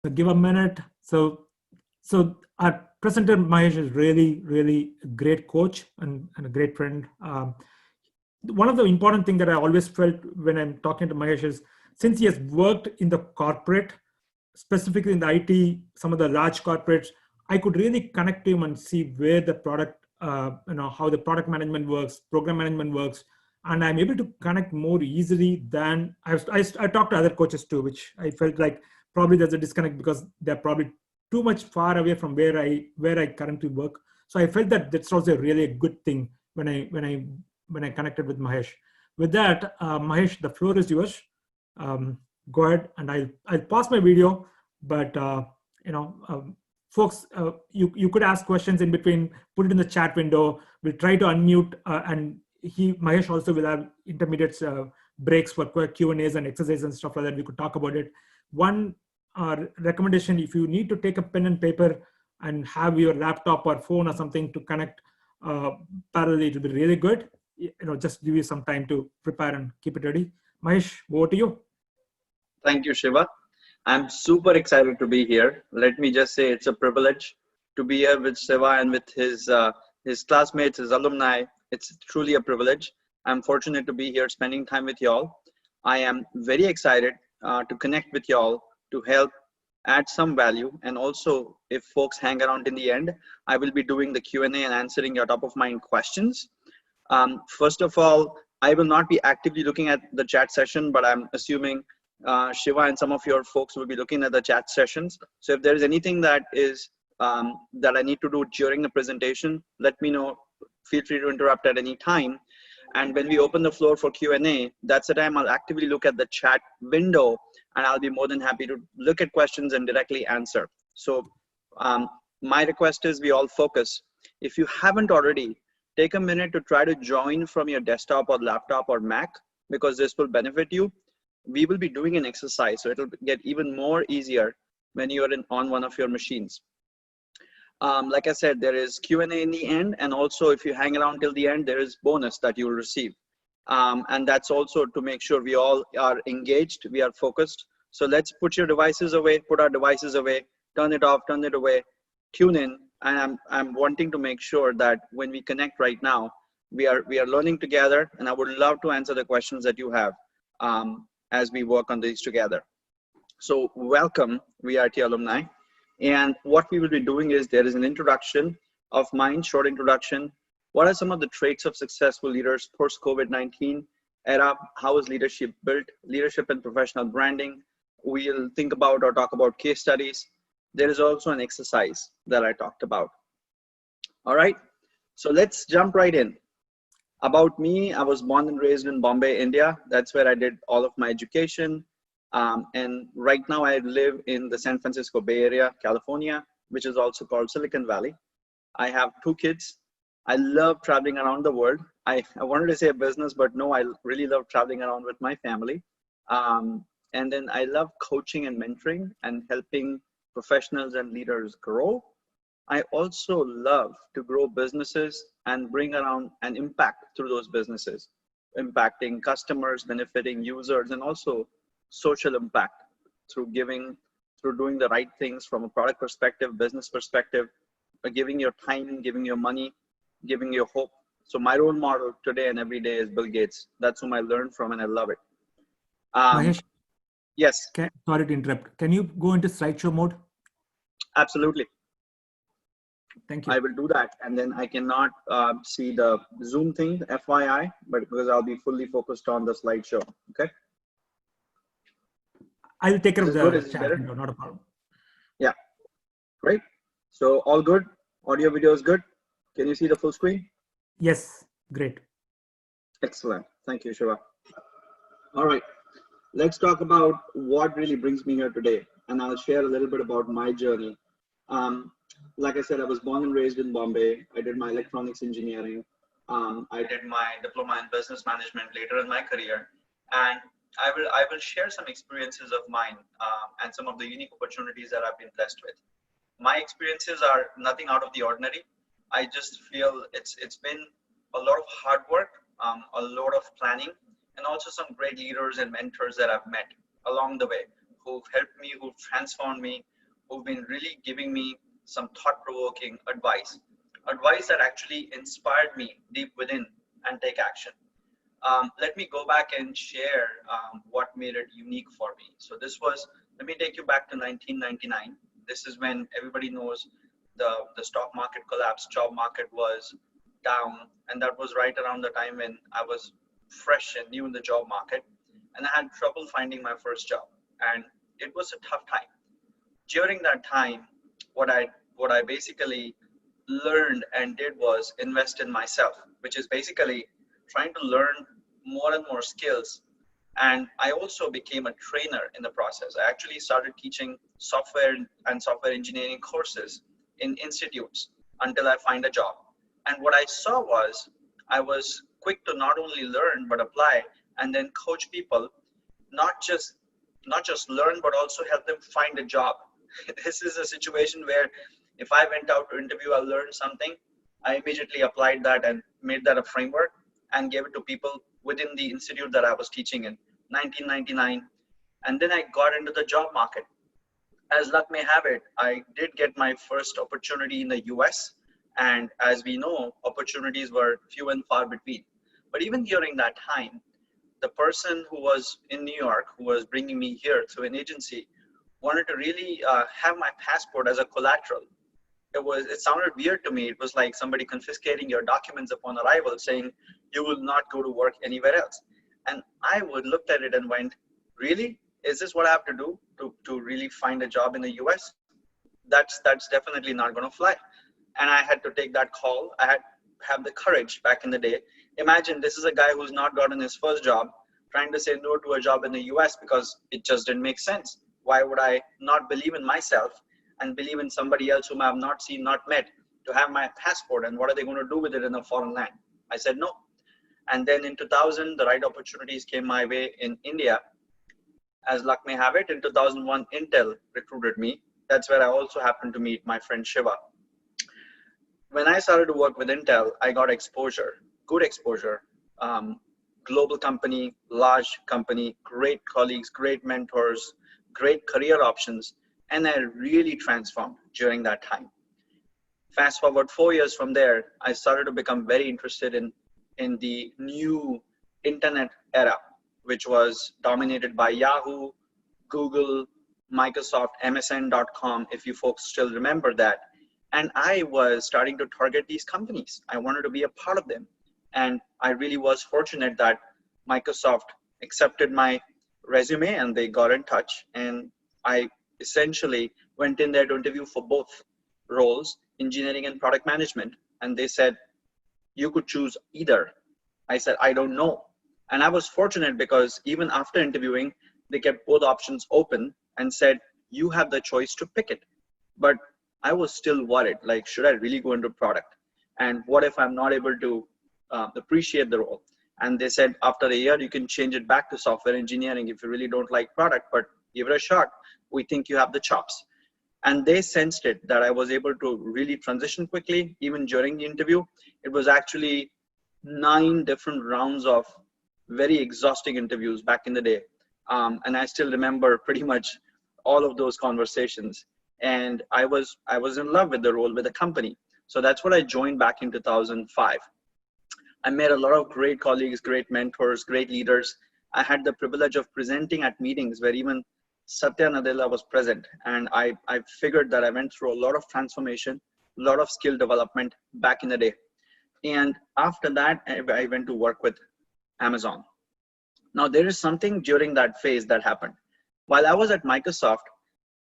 So give a minute. So our presenter Mahesh is really a great coach and a great friend. One of the important things that I always felt when I'm talking to Mahesh is, since he has worked in the corporate, specifically in the IT, some of the large corporates, I could really connect him and see where the product, how the product management works, program management works, and I'm able to connect more easily than I talked to other coaches too, which I felt like probably there's a disconnect because they're probably too much far away from where I currently work. So I felt that that's also really a good thing when I connected with Mahesh. With that, Mahesh, the floor is yours. Um, Go ahead, and I'll pause my video, but folks, you could ask questions in between. Put it in the chat window. We'll try to unmute, and Mahesh also will have intermediate breaks for Q and A's and exercises and stuff like that. We could talk about it. One recommendation: if you need to take a pen and paper and have your laptop or phone or something to connect parallelly, it will be really good. Just give you some time to prepare and keep it ready. Mahesh, over to you. Thank you, Shiva. I'm super excited to be here. Let me just say it's a privilege to be here with Shiva and with his classmates, his alumni. It's truly a privilege. I'm fortunate to be here spending time with y'all. I am very excited to connect with y'all, to help add some value. And also, if folks hang around in the end, I will be doing the Q&A and answering your top of mind questions. First of all, I will not be actively looking at the chat session, but I'm assuming Shiva and some of your folks will be looking at the chat sessions. So if there is anything that is that I need to do during the presentation, let me know. Feel free to interrupt at any time. And when we open the floor for Q&A, that's the time I'll actively look at the chat window, and I'll be more than happy to look at questions and directly answer. So my request is we all focus. If you haven't already, take a minute to try to join from your desktop or laptop or Mac, because this will benefit you. We will be doing an exercise, so it'll get even more easier when you're on one of your machines. Like I said, there is Q&A in the end, and also if you hang around till the end, there is bonus that you will receive. And that's also to make sure we all are engaged, we are focused. So let's put your devices away, put our devices away, turn it off, turn it away, tune in. And I'm wanting to make sure that when we connect right now, we are learning together, and I would love to answer the questions that you have as we work on these together. So welcome, VRT alumni. And what we will be doing is, there is an introduction of mine, short introduction. What are some of the traits of successful leaders post-COVID-19 era? How is leadership built? Leadership and professional branding. We'll think about or talk about case studies. There is also an exercise that I talked about. All right, so let's jump right in. About me, I was born and raised in Bombay, India. That's where I did all of my education. And right now I live in the San Francisco Bay Area, California, which is also called Silicon Valley. I have 2 kids. I love traveling around the world. I wanted to say a business, but no, I really love traveling around with my family. And then I love coaching and mentoring and helping professionals and leaders grow. I also love to grow businesses and bring around an impact through those businesses, impacting customers, benefiting users, and also social impact through giving, through doing the right things from a product perspective, business perspective, giving your time, giving your money, giving your hope. So my role model today and every day is Bill Gates. That's whom I learned from, and I love it. Mahesh, yes. Sorry to interrupt. Can you go into slideshow mode? Absolutely. Thank you. I will do that, and then I cannot see the Zoom thing, FYI, but because I'll be fully focused on the slideshow. Okay. I will take care of the chat window, not a problem. Yeah, great. So all good. Audio, video is good. Can you see the full screen? Yes, great. Excellent. Thank you, Shiva. All right, let's talk about what really brings me here today, and I'll share a little bit about my journey. Like I said, I was born and raised in Bombay. I did my electronics engineering. I did my diploma in business management later in my career, and I will share some experiences of mine and some of the unique opportunities that I've been blessed with. My experiences are nothing out of the ordinary. I just feel it's been a lot of hard work, a lot of planning, and also some great leaders and mentors that I've met along the way, who've helped me, who've transformed me, who've been really giving me some thought-provoking advice that actually inspired me deep within and take action. Let me go back and share what made it unique for me. So let me take you back to 1999. This is when everybody knows the stock market collapsed, job market was down, and that was right around the time when I was fresh and new in the job market, and I had trouble finding my first job, and it was a tough time. During that time, what I basically learned and did was invest in myself, which is basically trying to learn more and more skills. And I also became a trainer in the process. I actually started teaching software and software engineering courses in institutes until I find a job. And what I saw was I was quick to not only learn but apply and then coach people, not just learn but also help them find a job. This is a situation where if I went out to interview, I learned something, I immediately applied that and made that a framework and gave it to people within the institute that I was teaching in 1999. And then I got into the job market. As luck may have it, I did get my first opportunity in the US. And as we know, opportunities were few and far between. But even during that time, the person who was in New York, who was bringing me here through an agency, wanted to really have my passport as a collateral. It sounded weird to me. It was like somebody confiscating your documents upon arrival, saying you will not go to work anywhere else. And I would looked at it and went, really? Is this what I have to do to really find a job in the US? That's definitely not going to fly. And I had to take that call. I had have the courage back in the day. Imagine this is a guy who's not gotten his first job, trying to say no to a job in the US because it just didn't make sense. Why would I not believe in myself and believe in somebody else whom I have not seen, not met, to have my passport, and what are they going to do with it in a foreign land? I said no. And then in 2000, the right opportunities came my way in India. As luck may have it, in 2001, Intel recruited me. That's where I also happened to meet my friend Shiva. When I started to work with Intel, I got exposure, good exposure, global company, large company, great colleagues, great mentors, great career options, and I really transformed during that time. Fast forward 4 years from there, I started to become very interested in the new internet era, which was dominated by Yahoo, Google, Microsoft, MSN.com, if you folks still remember that. And I was starting to target these companies. I wanted to be a part of them. And I really was fortunate that Microsoft accepted my resume and they got in touch. And I essentially went in there to interview for both roles, engineering and product management. And they said, you could choose either. I said, I don't know. And I was fortunate because even after interviewing, they kept both options open and said, you have the choice to pick it. But I was still worried, like, should I really go into product? And what if I'm not able to appreciate the role? And they said, after a year, you can change it back to software engineering if you really don't like product, but give it a shot. We think you have the chops. And they sensed it, that I was able to really transition quickly, even during the interview. It was actually 9 different rounds of very exhausting interviews back in the day. And I still remember pretty much all of those conversations. And I was in love with the role, with the company. So that's what I joined back in 2005. I met a lot of great colleagues, great mentors, great leaders. I had the privilege of presenting at meetings where even Satya Nadella was present. And I figured that I went through a lot of transformation, a lot of skill development back in the day. And after that, I went to work with Amazon. Now, there is something during that phase that happened. While I was at Microsoft,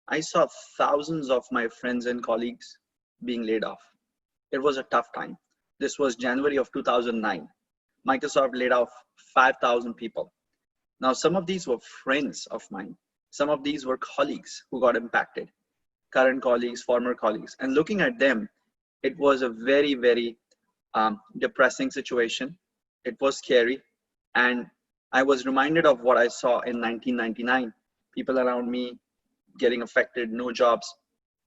I saw thousands of my friends and colleagues being laid off. It was a tough time. This was January of 2009. Microsoft laid off 5,000 people. Now, some of these were friends of mine. Some of these were colleagues who got impacted, current colleagues, former colleagues. And looking at them, it was a very, very depressing situation. It was scary. And I was reminded of what I saw in 1999. People around me getting affected, no jobs.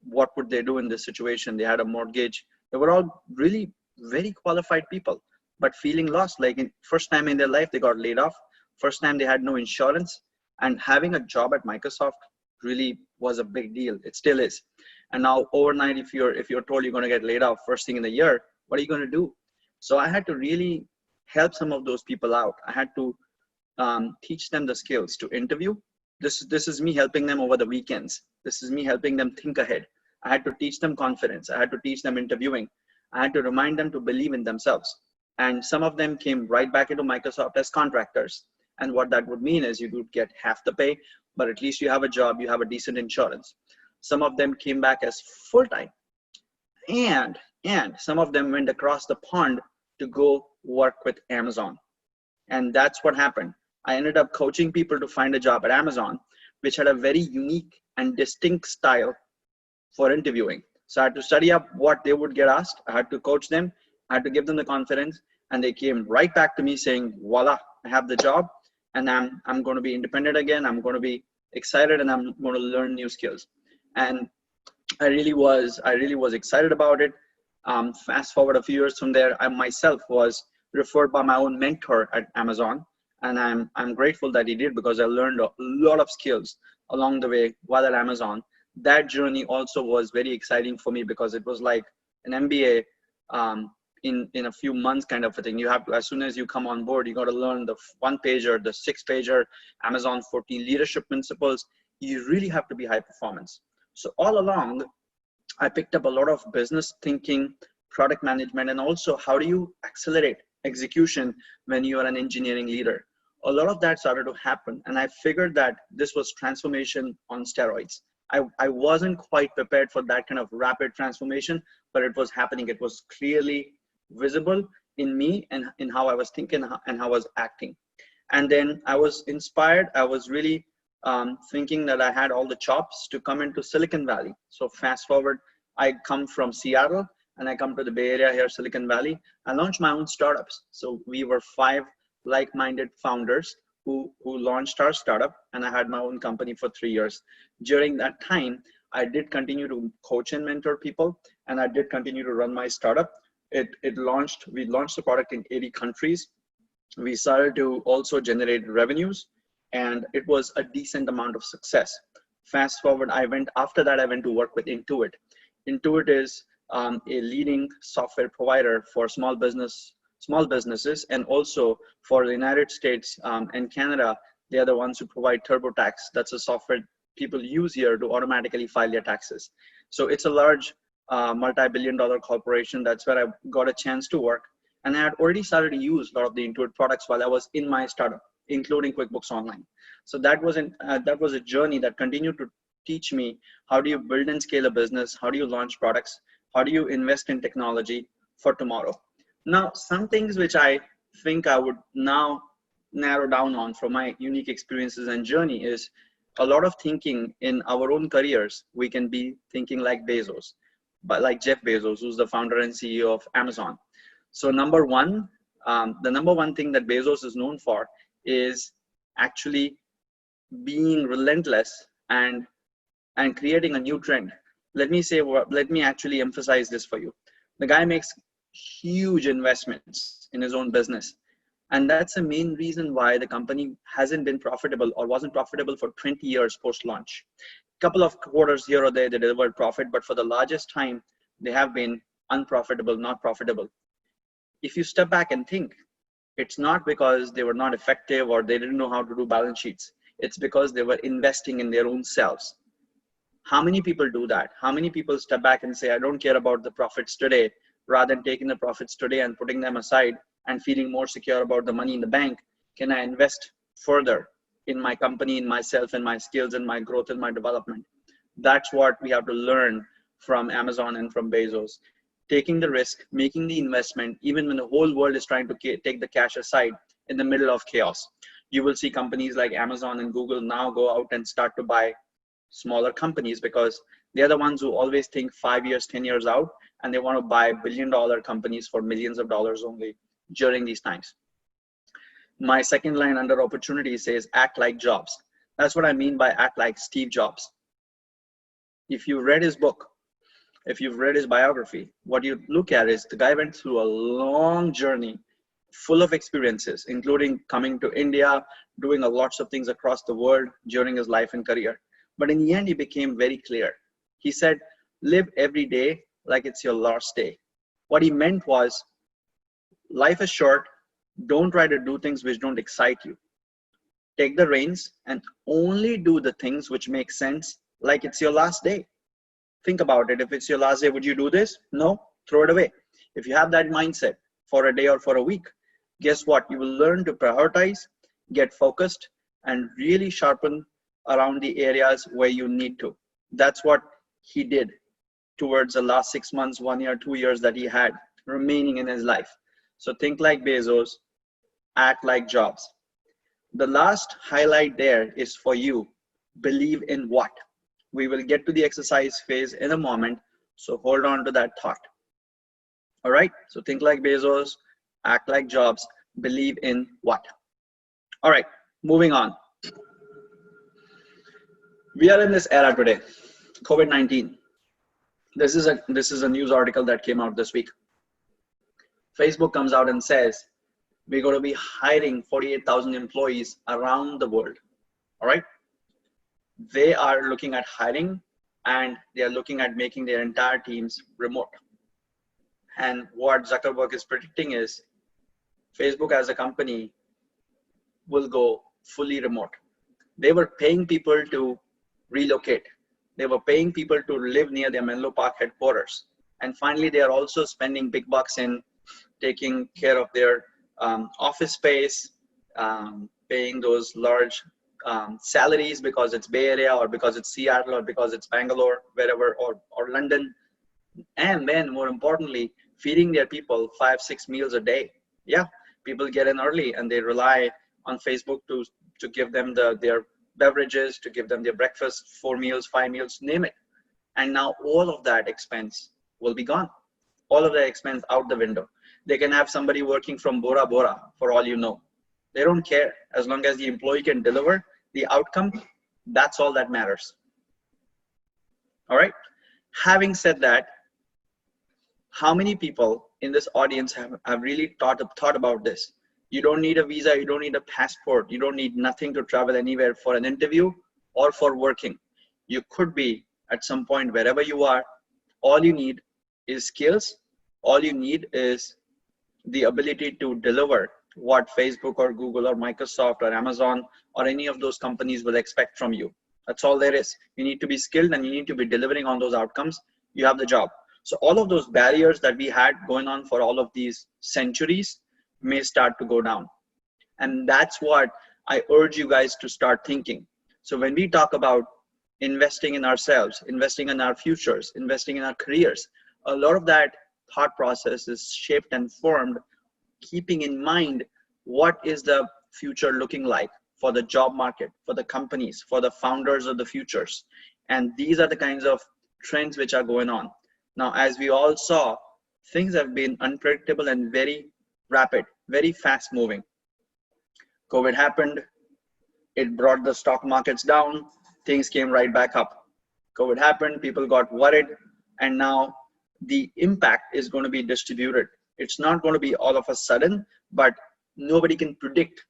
What would they do in this situation? They had a mortgage. They were all really very qualified people, but feeling lost. Like first time in their life, they got laid off. First time they had no insurance, and having a job at Microsoft really was a big deal. It still is. And now overnight, if you're told you're going to get laid off first thing in the year, what are you going to do? So I had to really help some of those people out. I had to teach them the skills to interview. This is me helping them over the weekends. This is me helping them think ahead. I had to teach them confidence. I had to teach them interviewing. I had to remind them to believe in themselves. And some of them came right back into Microsoft as contractors. And what that would mean is you would get half the pay, but at least you have a job, you have a decent insurance. Some of them came back as full-time. And some of them went across the pond to go work with Amazon. And that's what happened. I ended up coaching people to find a job at Amazon, which had a very unique and distinct style for interviewing. So I had to study up what they would get asked. I had to coach them. I had to give them the confidence. And they came right back to me saying, voila, I have the job and I'm going to be independent again. I'm going to be excited and I'm going to learn new skills. And I really was excited about it. Fast forward a few years from there, I myself was referred by my own mentor at Amazon. And I'm grateful that he did, because I learned a lot of skills along the way while at Amazon. That journey also was very exciting for me, because it was like an MBA in a few months kind of a thing. You have to, as soon as you come on board, you got to learn the 1-pager, the 6-pager, Amazon 14 leadership principles. You really have to be high performance. So all along, I picked up a lot of business thinking, product management, and also how do you accelerate execution when you are an engineering leader. A lot of that started to happen, and I figured that this was transformation on steroids. I wasn't quite prepared for that kind of rapid transformation, but it was happening. It was clearly visible in me and in how I was thinking and how I was acting. And then I was inspired. I was really thinking that I had all the chops to come into Silicon Valley. So fast forward, I come from Seattle and I come to the Bay Area here, Silicon Valley. I launched my own startups. So we were 5 like-minded founders who launched our startup, and I had my own company for 3 years. During that time, I did continue to coach and mentor people, and I did continue to run my startup. We launched the product in 80 countries. We started to also generate revenues, and it was a decent amount of success. Fast forward, after that I went to work with Intuit. Intuit is a leading software provider for small businesses, and also for the United States and Canada. They are the ones who provide TurboTax. That's a software people use here to automatically file their taxes. So it's a large multi-billion-dollar corporation. That's where I got a chance to work. And I had already started to use a lot of the Intuit products while I was in my startup, including QuickBooks Online. So that was a journey that continued to teach me, how do you build and scale a business? How do you launch products? How do you invest in technology for tomorrow? Now, some things which I think I would now narrow down on from my unique experiences and journey is a lot of thinking in our own careers. We can be thinking like Bezos, but like Jeff Bezos, who's the founder and CEO of Amazon. So the number one thing that Bezos is known for is actually being relentless and creating a new trend. Let me actually emphasize this for you. The guy makes huge investments in his own business. And that's the main reason why the company hasn't been profitable or wasn't profitable for 20 years post-launch. A couple of quarters here or there, they delivered profit, but for the largest time, they have been unprofitable, not profitable. If you step back and think, it's not because they were not effective or they didn't know how to do balance sheets. It's because they were investing in their own selves. How many people do that? How many people step back and say, I don't care about the profits today, rather than taking the profits today and putting them aside and feeling more secure about the money in the bank? Can I invest further in my company, in myself, and my skills, and my growth, and my development? That's what we have to learn from Amazon and from Bezos. Taking the risk, making the investment, even when the whole world is trying to take the cash aside in the middle of chaos. You will see companies like Amazon and Google now go out and start to buy smaller companies, because they're the ones who always think 5 years, 10 years out, and they want to buy billion-dollar companies for millions of dollars only during these times. My second line under opportunity says, act like Jobs. That's what I mean by act like Steve Jobs. If you read his book, if you've read his biography, what you look at is the guy went through a long journey full of experiences, including coming to India, doing lots of things across the world during his life and career. But in the end, he became very clear. He said, live every day like it's your last day. What he meant was, life is short. Don't try to do things which don't excite you. Take the reins and only do the things which make sense, like it's your last day. Think about it. If it's your last day, would you do this? No, throw it away. If you have that mindset for a day or for a week, guess what? You will learn to prioritize, get focused, and really sharpen around the areas where you need to. That's what he did towards the last 6 months, 1 year, 2 years that he had remaining in his life. So think like Bezos, act like Jobs. The last highlight there is for you. Believe in what? We will get to the exercise phase in a moment, so hold on to that thought. All right, so think like Bezos, act like Jobs, believe in what? All right, moving on. We are in this era today, COVID-19. This is a news article that came out this week. Facebook comes out and says, we're going to be hiring 48,000 employees around the world. All right. They are looking at hiring, and they are looking at making their entire teams remote. And what Zuckerberg is predicting is Facebook as a company will go fully remote. They were paying people to relocate. They were paying people to live near their Menlo Park headquarters. And finally, they are also spending big bucks in taking care of their office space, paying those large salaries because it's Bay Area or because it's Seattle or because it's Bangalore, wherever, or London. And then more importantly, feeding their people 5-6 meals a day. Yeah, people get in early and they rely on Facebook to give them their beverages, to give them their breakfast, 4 meals, 5 meals, name it. And now all of that expense will be gone. All of that expense out the window. They can have somebody working from Bora Bora for all you know. They don't care. As long as the employee can deliver the outcome, that's all that matters. All right. Having said that, how many people in this audience have really thought about this? You don't need a visa. You don't need a passport. You don't need nothing to travel anywhere for an interview or for working. You could be at some point wherever you are. All you need is skills. All you need is the ability to deliver what Facebook or Google or Microsoft or Amazon or any of those companies will expect from you. That's all there is. You need to be skilled and you need to be delivering on those outcomes. You have the job. So all of those barriers that we had going on for all of these centuries may start to go down. And that's what I urge you guys to start thinking. So when we talk about investing in ourselves, investing in our futures, investing in our careers, a lot of that thought process is shaped and formed keeping in mind what is the future looking like for the job market, for the companies, for the founders of the futures. And these are the kinds of trends which are going on. Now, as we all saw, things have been unpredictable and very rapid, very fast moving. COVID happened. It brought the stock markets down. Things came right back up. COVID happened. People got worried. And now the impact is going to be distributed. It's not going to be all of a sudden, but nobody can predict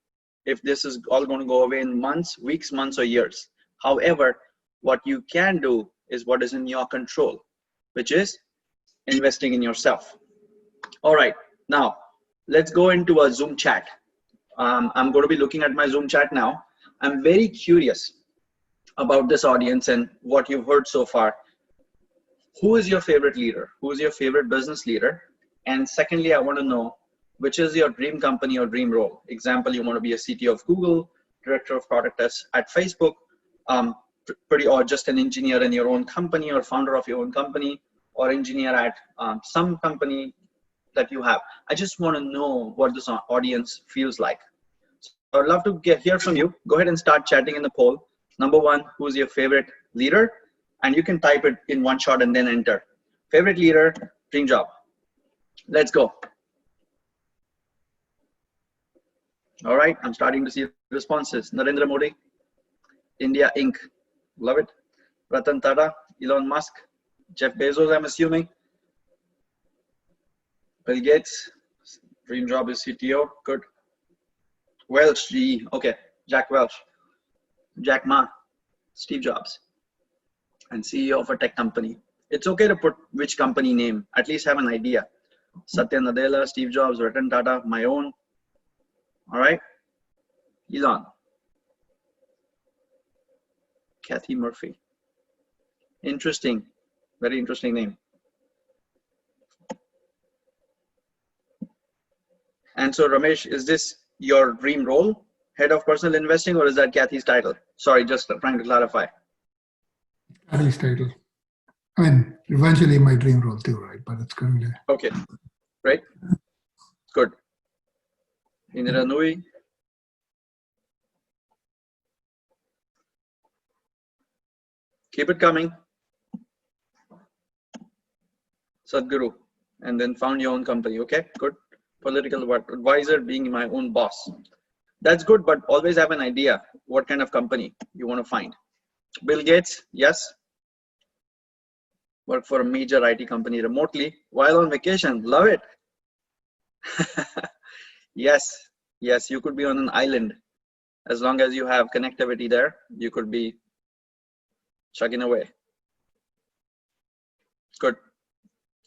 if this is all going to go away in months, weeks, months, or years. However, what you can do is what is in your control, which is investing in yourself. All right, now let's go into a Zoom chat. I'm going to be looking at my Zoom chat now. I'm very curious about this audience and what you've heard so far. Who is your favorite leader? Who is your favorite business leader? And secondly, I want to know which is your dream company or dream role. Example, you want to be a CTO of Google, director of product at Facebook, or just an engineer in your own company or founder of your own company or engineer at some company that you have. I just want to know what this audience feels like. So I'd love to hear from you. Go ahead and start chatting in the poll. Number one, who's your favorite leader? And you can type it in one shot and then enter. Favorite leader, dream job. Let's go. All right, I'm starting to see responses. Narendra Modi, India Inc. Love it. Ratan Tata, Elon Musk, Jeff Bezos, I'm assuming. Bill Gates, dream job is CTO. Good. Welch, GE. Okay, Jack Welch. Jack Ma, Steve Jobs, and CEO of a tech company. It's okay to put which company name, at least have an idea. Satya Nadella, Steve Jobs, Ratan Tata, my own. All right. Elon. Kathy Murphy. Interesting. Very interesting name. And so, Ramesh, is this your dream role, head of personal investing, or is that Kathy's title? Sorry, just trying to clarify. Kathy's title. I mean, eventually my dream role too, right? But it's currently. Okay, great. Good. Indira Nui. Keep it coming. Sadhguru. And then found your own company. Okay, good. Political advisor, being my own boss. That's good, but always have an idea what kind of company you want to find. Bill Gates, yes. Work for a major IT company remotely while on vacation. Love it. Yes, yes, you could be on an island. As long as you have connectivity there, you could be chugging away. Good.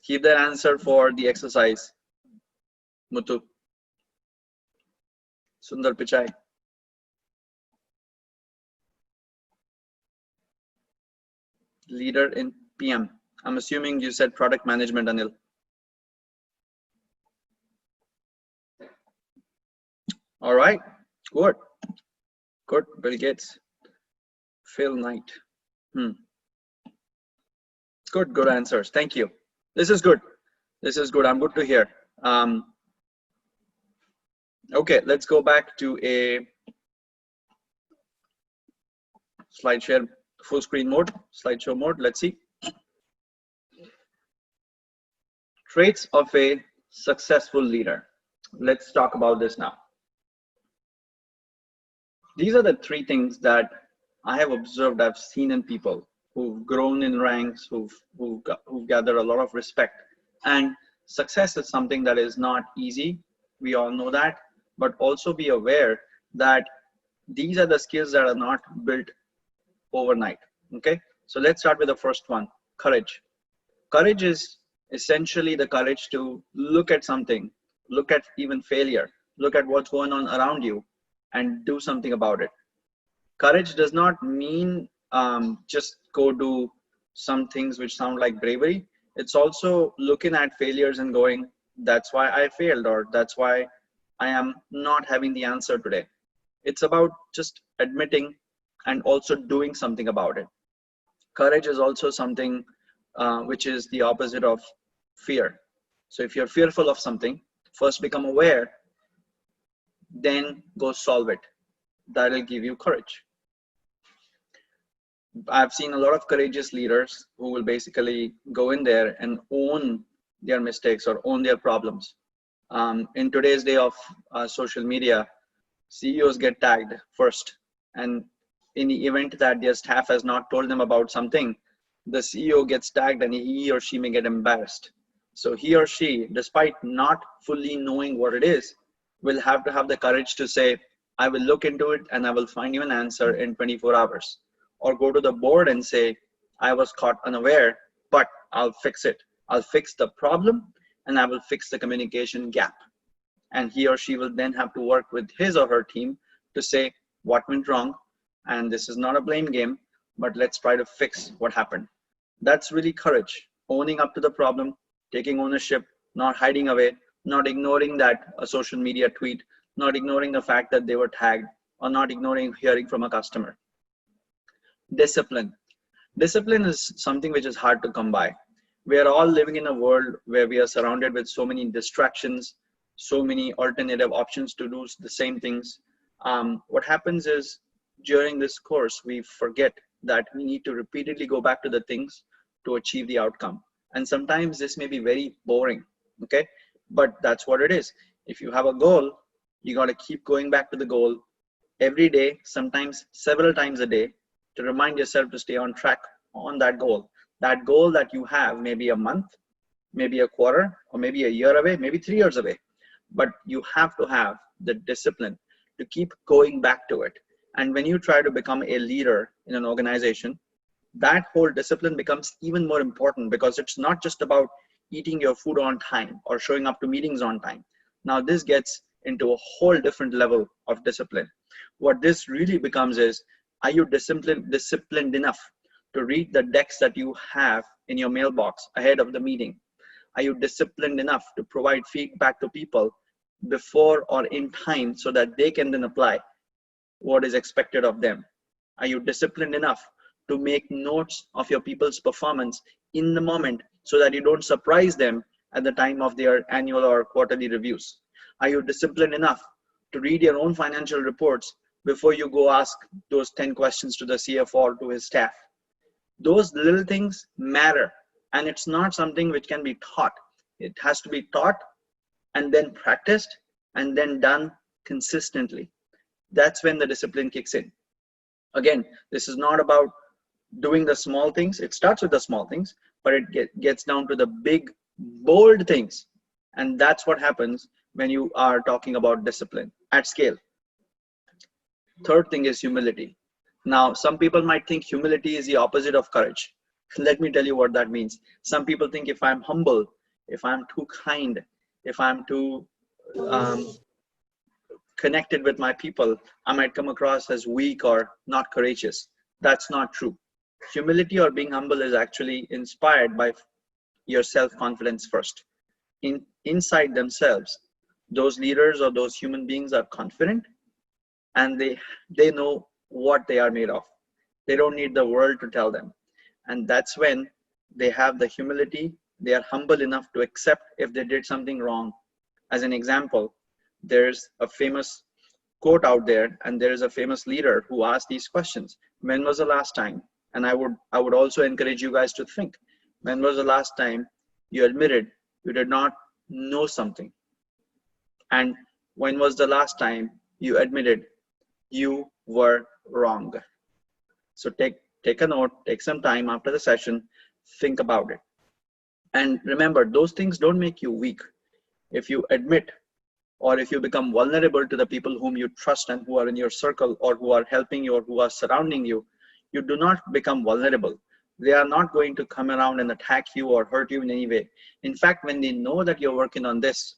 Keep that answer for the exercise. Muthu. Sundar Pichai. Leader in PM. I'm assuming you said product management, Anil. All right, good. Good, Bill Gates. Phil Knight. Good answers. Thank you. This is good. This is good. I'm good to hear. Okay, let's go back to a slide share, full screen mode, slideshow mode. Let's see. Traits of a successful leader. Let's talk about this now. These are the three things that I have observed, I've seen in people who've grown in ranks, who've gathered a lot of respect. And success is something that is not easy. We all know that, but also be aware that these are the skills that are not built overnight. Okay, so let's start with the first one, courage. Courage is essentially the courage to look at something, look at even failure, look at what's going on around you and do something about it. Courage does not mean just go do some things which sound like bravery. It's also looking at failures and going, that's why I failed, or that's why I am not having the answer today. It's about just admitting and also doing something about it. Courage is also something which is the opposite of fear. So if you're fearful of something, first become aware, then go solve it. That'll give you courage. I've seen a lot of courageous leaders who will basically go in there and own their mistakes or own their problems. In today's day of social media, CEOs get tagged first, and in the event that their staff has not told them about something, the CEO gets tagged and he or she may get embarrassed. So he or she, despite not fully knowing what it is, will have to have the courage to say, I will look into it and I will find you an answer in 24 hours. Or go to the board and say, I was caught unaware, but I'll fix it. I'll fix the problem and I will fix the communication gap. And he or she will then have to work with his or her team to say what went wrong. And this is not a blame game, but let's try to fix what happened. That's really courage, owning up to the problem, taking ownership, not hiding away, not ignoring that a social media tweet, not ignoring the fact that they were tagged, or not ignoring hearing from a customer. Discipline. Discipline is something which is hard to come by. We are all living in a world where we are surrounded with so many distractions, so many alternative options to do the same things. What happens is during this course, we forget that we need to repeatedly go back to the things to achieve the outcome. And sometimes this may be very boring, okay? But that's what it is. If you have a goal, you got to keep going back to the goal every day, sometimes several times a day, to remind yourself to stay on track on that goal. That goal that you have may be a month, maybe a quarter, or maybe a year away, maybe 3 years away. But you have to have the discipline to keep going back to it. And when you try to become a leader in an organization, that whole discipline becomes even more important, because it's not just about eating your food on time or showing up to meetings on time. Now this gets into a whole different level of discipline. What this really becomes is, are you disciplined enough to read the decks that you have in your mailbox ahead of the meeting? Are you disciplined enough to provide feedback to people before or in time so that they can then apply what is expected of them? Are you disciplined enough to make notes of your people's performance in the moment so that you don't surprise them at the time of their annual or quarterly reviews? Are you disciplined enough to read your own financial reports before you go ask those 10 questions to the CFO or to his staff? Those little things matter, and it's not something which can be taught. It has to be taught and then practiced and then done consistently. That's when the discipline kicks in. Again, this is not about doing the small things. It starts with the small things, but it gets down to the big, bold things. And that's what happens when you are talking about discipline at scale. Third thing is humility. Now, some people might think humility is the opposite of courage. Let me tell you what that means. Some people think if I'm humble, if I'm too kind, if I'm too connected with my people, I might come across as weak or not courageous. That's not true. Humility or being humble is actually inspired by your self-confidence first. Inside themselves, those leaders or those human beings are confident, and they know what they are made of. They don't need the world to tell them. And that's when they have the humility. They are humble enough to accept if they did something wrong. As an example, there's a famous quote out there, and there is a famous leader who asked these questions. When was the last time? And I would also encourage you guys to think, when was the last time you admitted you did not know something? And when was the last time you admitted you were wrong? So take a note, take some time after the session, think about it. And remember, those things don't make you weak. If you admit, or if you become vulnerable to the people whom you trust and who are in your circle or who are helping you or who are surrounding you, you do not become vulnerable. They are not going to come around and attack you or hurt you in any way. In fact, when they know that you're working on this,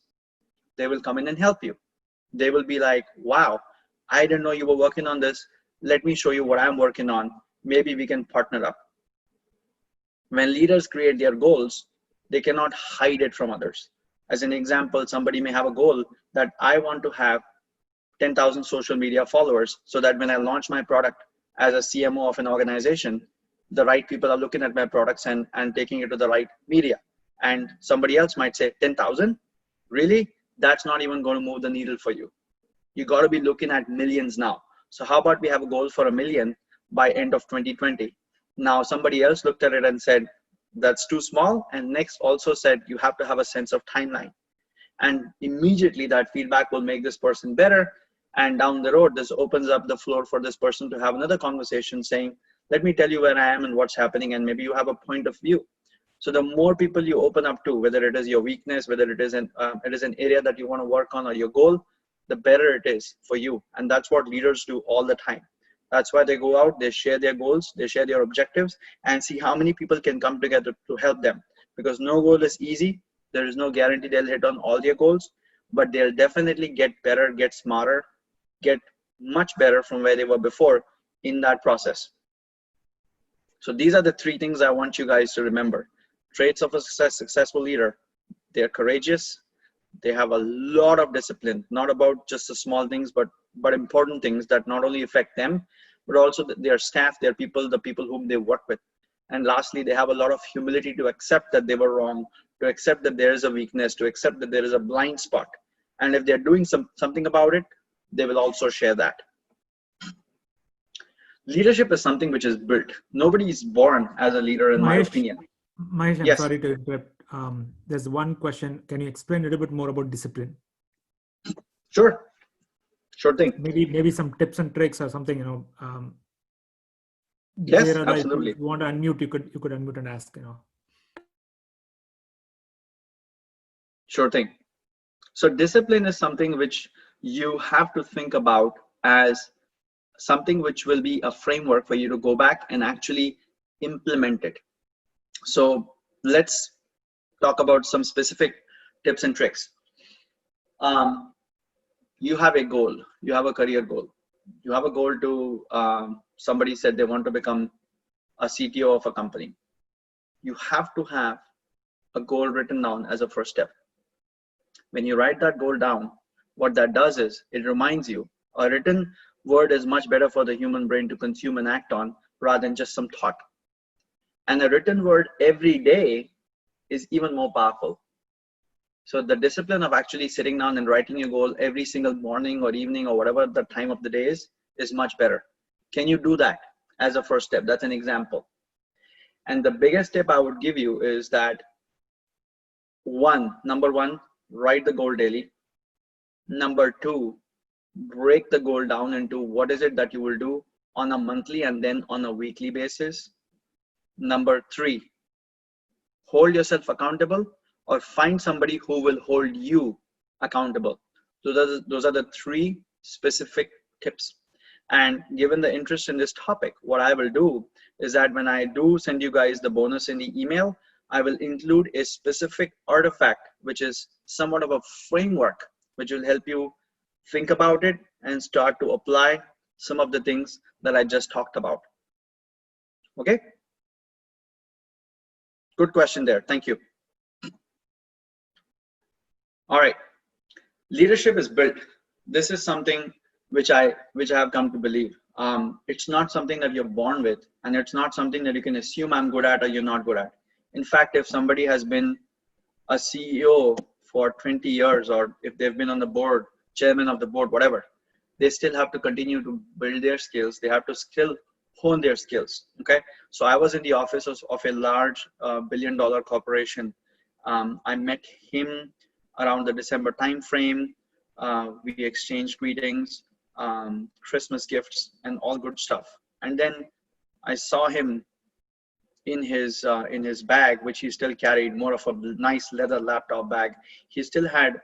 they will come in and help you. They will be like, wow, I didn't know you were working on this. Let me show you what I'm working on. Maybe we can partner up. When leaders create their goals, they cannot hide it from others. As an example, somebody may have a goal that I want to have 10,000 social media followers so that when I launch my product as a CMO of an organization, the right people are looking at my products and taking it to the right media. And somebody else might say, 10,000? Really? That's not even going to move the needle for you. You got to be looking at millions now. So how about we have a goal for 1 million by end of 2020? Now somebody else looked at it and said, that's too small. And next also said, you have to have a sense of timeline. And immediately that feedback will make this person better. And down the road, this opens up the floor for this person to have another conversation saying, let me tell you where I am and what's happening. And maybe you have a point of view. So the more people you open up to, whether it is your weakness, whether it is an area that you want to work on or your goal, the better it is for you. And that's what leaders do all the time. That's why they go out, they share their goals, they share their objectives, and see how many people can come together to help them. Because no goal is easy. There is no guarantee they'll hit on all their goals, but they'll definitely get better, get smarter, get much better from where they were before in that process. So these are the 3 things I want you guys to remember. Traits of a successful leader. They're courageous. They have a lot of discipline, not about just the small things, but important things that not only affect them, but also their staff, their people, the people whom they work with. And lastly, they have a lot of humility to accept that they were wrong, to accept that there is a weakness, to accept that there is a blind spot. And if they're doing something about it, they will also share that. Leadership is something which is built. Nobody is born as a leader, in my opinion. Mahesh, I'm sorry to interrupt. There's one question. Can you explain a little bit more about discipline? Sure thing. Maybe some tips and tricks or something, Yes, absolutely. If you want to unmute, you could unmute and ask, Sure thing. So discipline is something which you have to think about as something which will be a framework for you to go back and actually implement it. So let's talk about some specific tips and tricks. You have a goal, you have a career goal, you have a goal to, somebody said they want to become a CTO of a company. You have to have a goal written down as a first step. When you write that goal down, what that does is it reminds you. A written word is much better for the human brain to consume and act on rather than just some thought. And a written word every day is even more powerful. So the discipline of actually sitting down and writing your goal every single morning or evening or whatever the time of the day is much better. Can you do that as a first step? That's an example. And the biggest tip I would give you is that number one, write the goal daily. Number two, break the goal down into what is it that you will do on a monthly and then on a weekly basis. Number three, hold yourself accountable or find somebody who will hold you accountable. So those are the three specific tips. And given the interest in this topic, what I will do is that when I do send you guys the bonus in the email, I will include a specific artifact, which is somewhat of a framework, which will help you think about it and start to apply some of the things that I just talked about. Okay? Good question there. Thank you. All right. Leadership is built. This is something which I have come to believe. It's not something that you're born with, and it's not something that you can assume I'm good at or you're not good at. In fact, if somebody has been a CEO for 20 years, or if they've been on the board, chairman of the board, whatever, they still have to continue to build their skills. They have to still hone their skills. Okay. So I was in the office of a large billion-dollar corporation. I met him around the December timeframe. We exchanged greetings, Christmas gifts, and all good stuff. And then I saw him in his bag, which he still carried, more of a nice leather laptop bag. He still had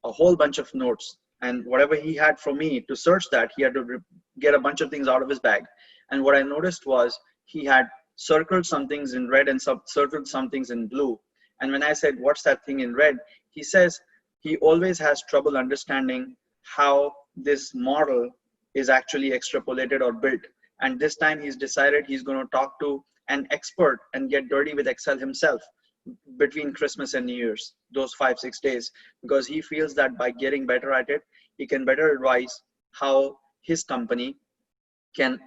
a whole bunch of notes, and whatever he had for me to search that, he had to get a bunch of things out of his bag. And what I noticed was he had circled some things in red and circled some things in blue. And when I said, what's that thing in red? He says he always has trouble understanding how this model is actually extrapolated or built. And this time he's decided he's going to talk to an expert and get dirty with Excel himself between Christmas and New Year's, those 5-6 days, because he feels that by getting better at it, he can better advise how his company can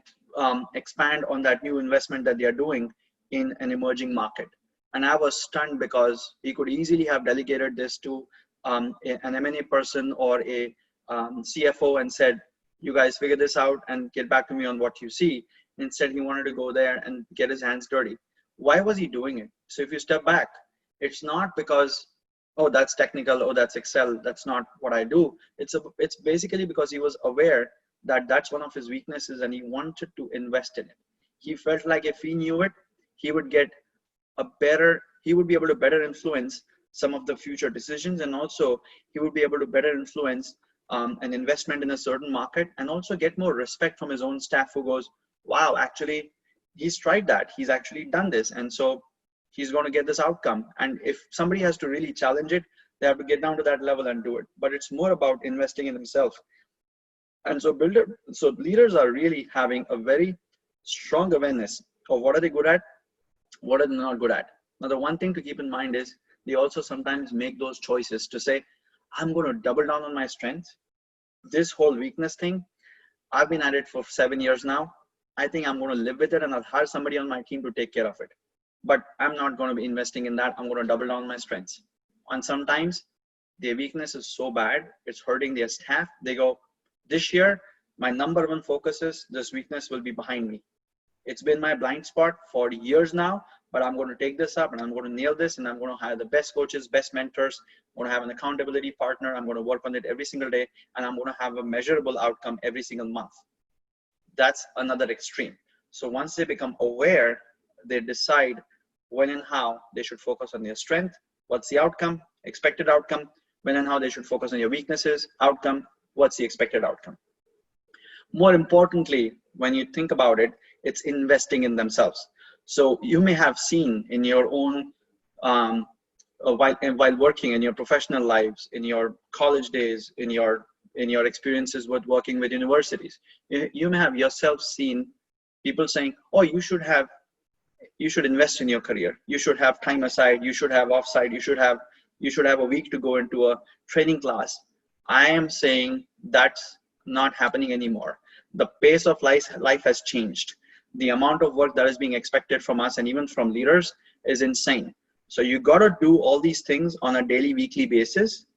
expand on that new investment that they are doing in an emerging market. And I was stunned because he could easily have delegated this to an M&A person or a CFO and said, you guys figure this out and get back to me on what you see. Instead, he wanted to go there and get his hands dirty. Why was he doing it? So if you step back, it's not because, oh, that's technical, oh, that's Excel, that's not what I do. It's basically because he was aware that that's one of his weaknesses and he wanted to invest in it. He felt like if he knew it, he would get he would be able to better influence some of the future decisions, and also he would be able to better influence an investment in a certain market, and also get more respect from his own staff who goes, wow, actually, he's tried that. He's actually done this. And so he's going to get this outcome. And if somebody has to really challenge it, they have to get down to that level and do it. But it's more about investing in themselves. And so leaders are really having a very strong awareness of what are they good at, what are they not good at. Now, the one thing to keep in mind is they also sometimes make those choices to say, I'm going to double down on my strengths. This whole weakness thing, I've been at it for 7 years now. I think I'm going to live with it, and I'll hire somebody on my team to take care of it. But I'm not going to be investing in that. I'm going to double down on my strengths. And sometimes their weakness is so bad, it's hurting their staff. They go, this year, my number one focus is this weakness will be behind me. It's been my blind spot for years now, but I'm going to take this up and I'm going to nail this, and I'm going to hire the best coaches, best mentors. I'm going to have an accountability partner. I'm going to work on it every single day, and I'm going to have a measurable outcome every single month. That's another extreme. So once they become aware, they decide when and how they should focus on their strength. What's the outcome? Expected outcome. When and how they should focus on your weaknesses. Outcome. What's the expected outcome? More importantly, when you think about it, it's investing in themselves. So you may have seen in your own while working in your professional lives, in your college days, in your experiences with working with universities, you may have yourself seen people saying, oh, you should invest in your career, you should have time aside, you should have offside, you should have a week to go into a training class. I am saying that's not happening anymore. The pace of life has changed. The amount of work that is being expected from us and even from leaders is insane. So you got to do all these things on a daily, weekly basis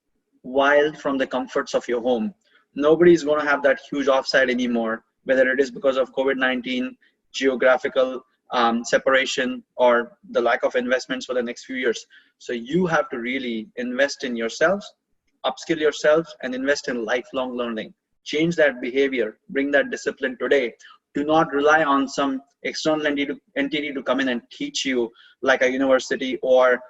while from the comforts of your home. Nobody's going to have that huge offside anymore, whether it is because of COVID-19, geographical separation, or the lack of investments for the next few years. So you have to really invest in yourselves, upskill yourselves, and invest in lifelong learning. Change that behavior, bring that discipline today. Do not rely on some external entity to come in and teach you, like a university or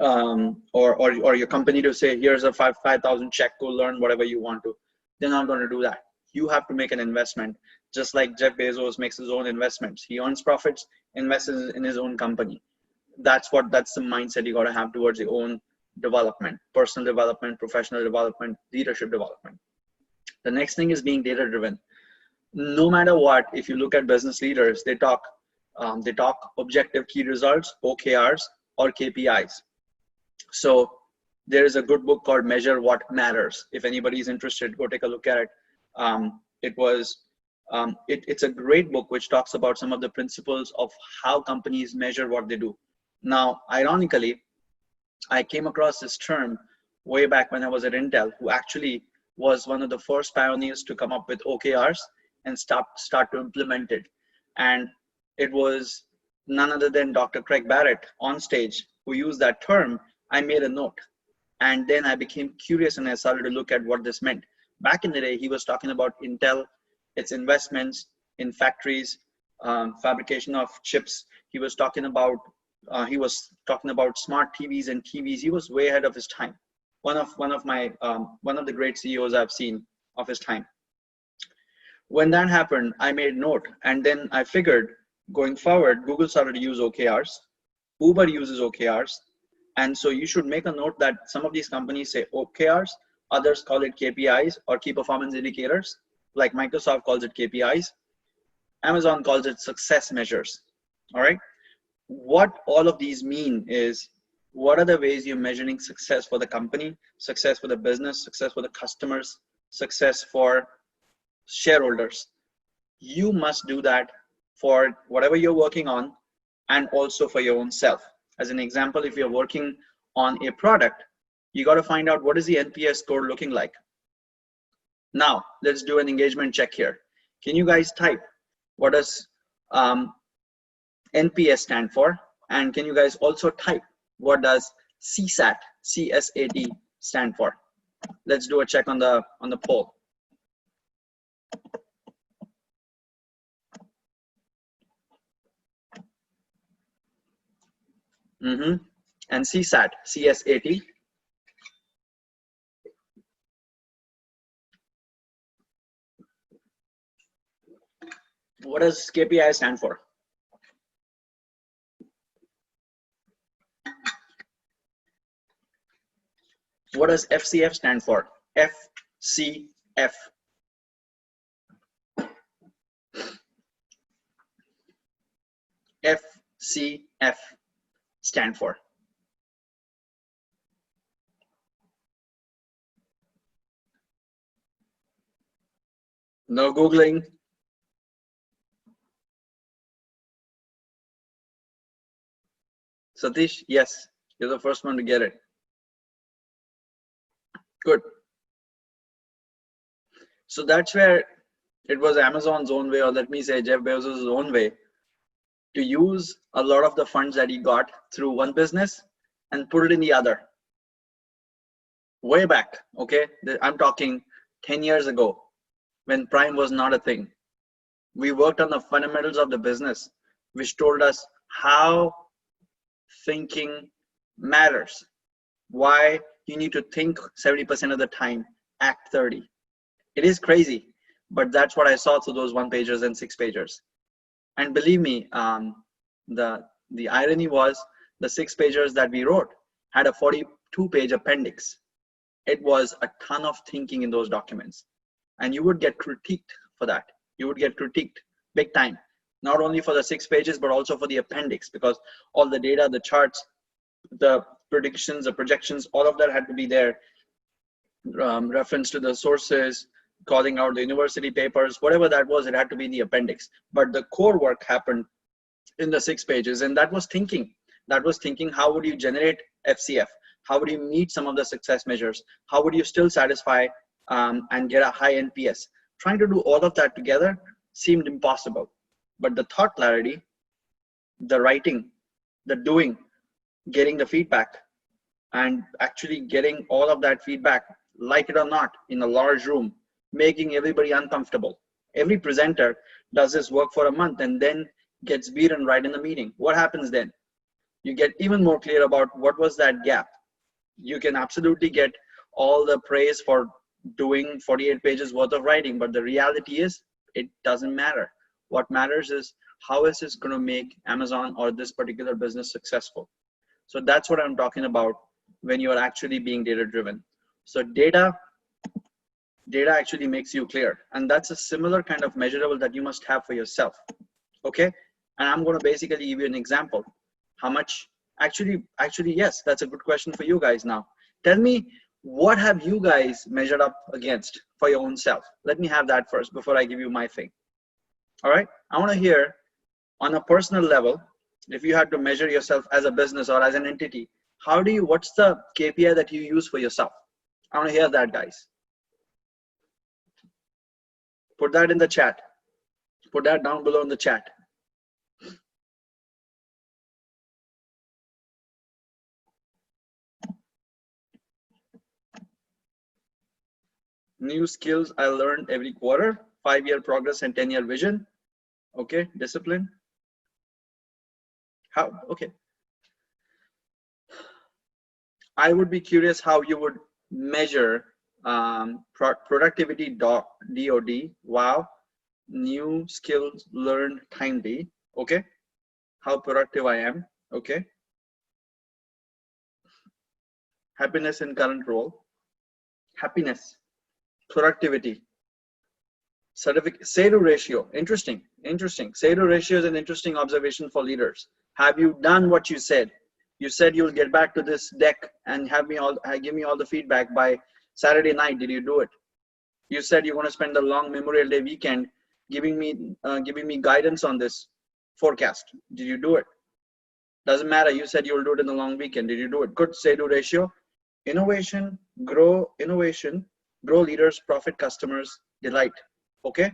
your company to say, here's a 5,000 check, go learn whatever you want to. They're not going to do that. You have to make an investment, just like Jeff Bezos makes his own investments. He earns profits, invests in his own company. That's the mindset you got to have towards your own development, personal development, professional development, leadership development. The next thing is being data driven. No matter what, if you look at business leaders, they talk objective key results, OKRs, or KPIs. So there is a good book called Measure What Matters. If anybody is interested, go take a look at it. It's a great book which talks about some of the principles of how companies measure what they do. Now, ironically, I came across this term way back when I was at Intel, who actually was one of the first pioneers to come up with OKRs and start to implement it. And it was none other than Dr. Craig Barrett on stage who used that term. I made a note, and then I became curious and I started to look at what this meant. Back in the day, he was talking about Intel, its investments in factories, fabrication of chips. He was talking about smart TVs and TVs. He was way ahead of his time. One of the great CEOs I've seen of his time. When that happened, I made note, and then I figured going forward, Google started to use OKRs, Uber uses OKRs, and so you should make a note that some of these companies say OKRs, others call it KPIs or key performance indicators, like Microsoft calls it KPIs, Amazon calls it success measures. All right. What all of these mean is, what are the ways you're measuring success for the company, success for the business, success for the customers, success for shareholders? You must do that for whatever you're working on and also for your own self. As an example, if you're working on a product, you got to find out what is the NPS score looking like. Now, let's do an engagement check here. Can you guys type what does NPS stand for? And can you guys also type what does CSAT, C-S-A-T stand for? Let's do a check on the poll. And CSAT, C-S-A-T. What does KPI stand for? What does FCF stand for? FCF. FCF stand for. No Googling. Satish, yes, you're the first one to get it. Good. So that's where it was Amazon's own way, or let me say Jeff Bezos' own way, to use a lot of the funds that he got through one business and put it in the other. Way back, okay? I'm talking 10 years ago when Prime was not a thing. We worked on the fundamentals of the business, which told us how thinking matters, why you need to think 70% of the time, act 30. It is crazy, but that's what I saw through those 1-pagers and 6-pagers. And believe me, the irony was the 6 pagers that we wrote had a 42-page appendix. It was a ton of thinking in those documents, and you would get critiqued for that. You would get critiqued big time, not only for the 6 pages, but also for the appendix, because all the data, the charts, the predictions, the projections, all of that had to be there. Reference to the sources, calling out the university papers, whatever that was, it had to be the appendix. But the core work happened in the 6 pages, and that was thinking. That was thinking, how would you generate FCF? How would you meet some of the success measures? How would you still satisfy and get a high NPS? Trying to do all of that together seemed impossible. But the thought clarity, the writing, the doing, getting the feedback, and actually getting all of that feedback, like it or not, in a large room, making everybody uncomfortable. Every presenter does this work for a month and then gets beaten right in the meeting. What happens then? You get even more clear about what was that gap. You can absolutely get all the praise for doing 48 pages worth of writing, but the reality is it doesn't matter. What matters is how is this going to make Amazon or this particular business successful? So that's what I'm talking about when you are actually being data driven. So data actually makes you clear, and that's a similar kind of measurable that you must have for yourself. Okay, and I'm going to basically give you an example. How much actually yes, that's a good question for you guys. Now tell me, what have you guys measured up against for your own self? Let me have that first before I give you my thing. All right, I want to hear on a personal level, if you had to measure yourself as a business or as an entity, what's the KPI that you use for yourself? I want to hear that, guys. Put that in the chat. Put that down below in the chat. New skills I learned every quarter, 5-year progress and 10-year vision. Okay, discipline. How? Okay. I would be curious how you would measure productivity DOD. Wow. New skills learned timely. Okay. How productive I am. Okay. Happiness in current role. Happiness. Productivity. Certificate. Say-do ratio. Interesting. Say-do ratio is an interesting observation for leaders. Have you done what you said? You said you'll get back to this deck and give me all the feedback by Saturday night. Did you do it? You said you're going to spend the long Memorial Day weekend giving me guidance on this forecast. Did you do it? Doesn't matter. You said you'll do it in the long weekend. Did you do it? Good say-do ratio. Innovation, grow leaders, profit customers, delight. Okay.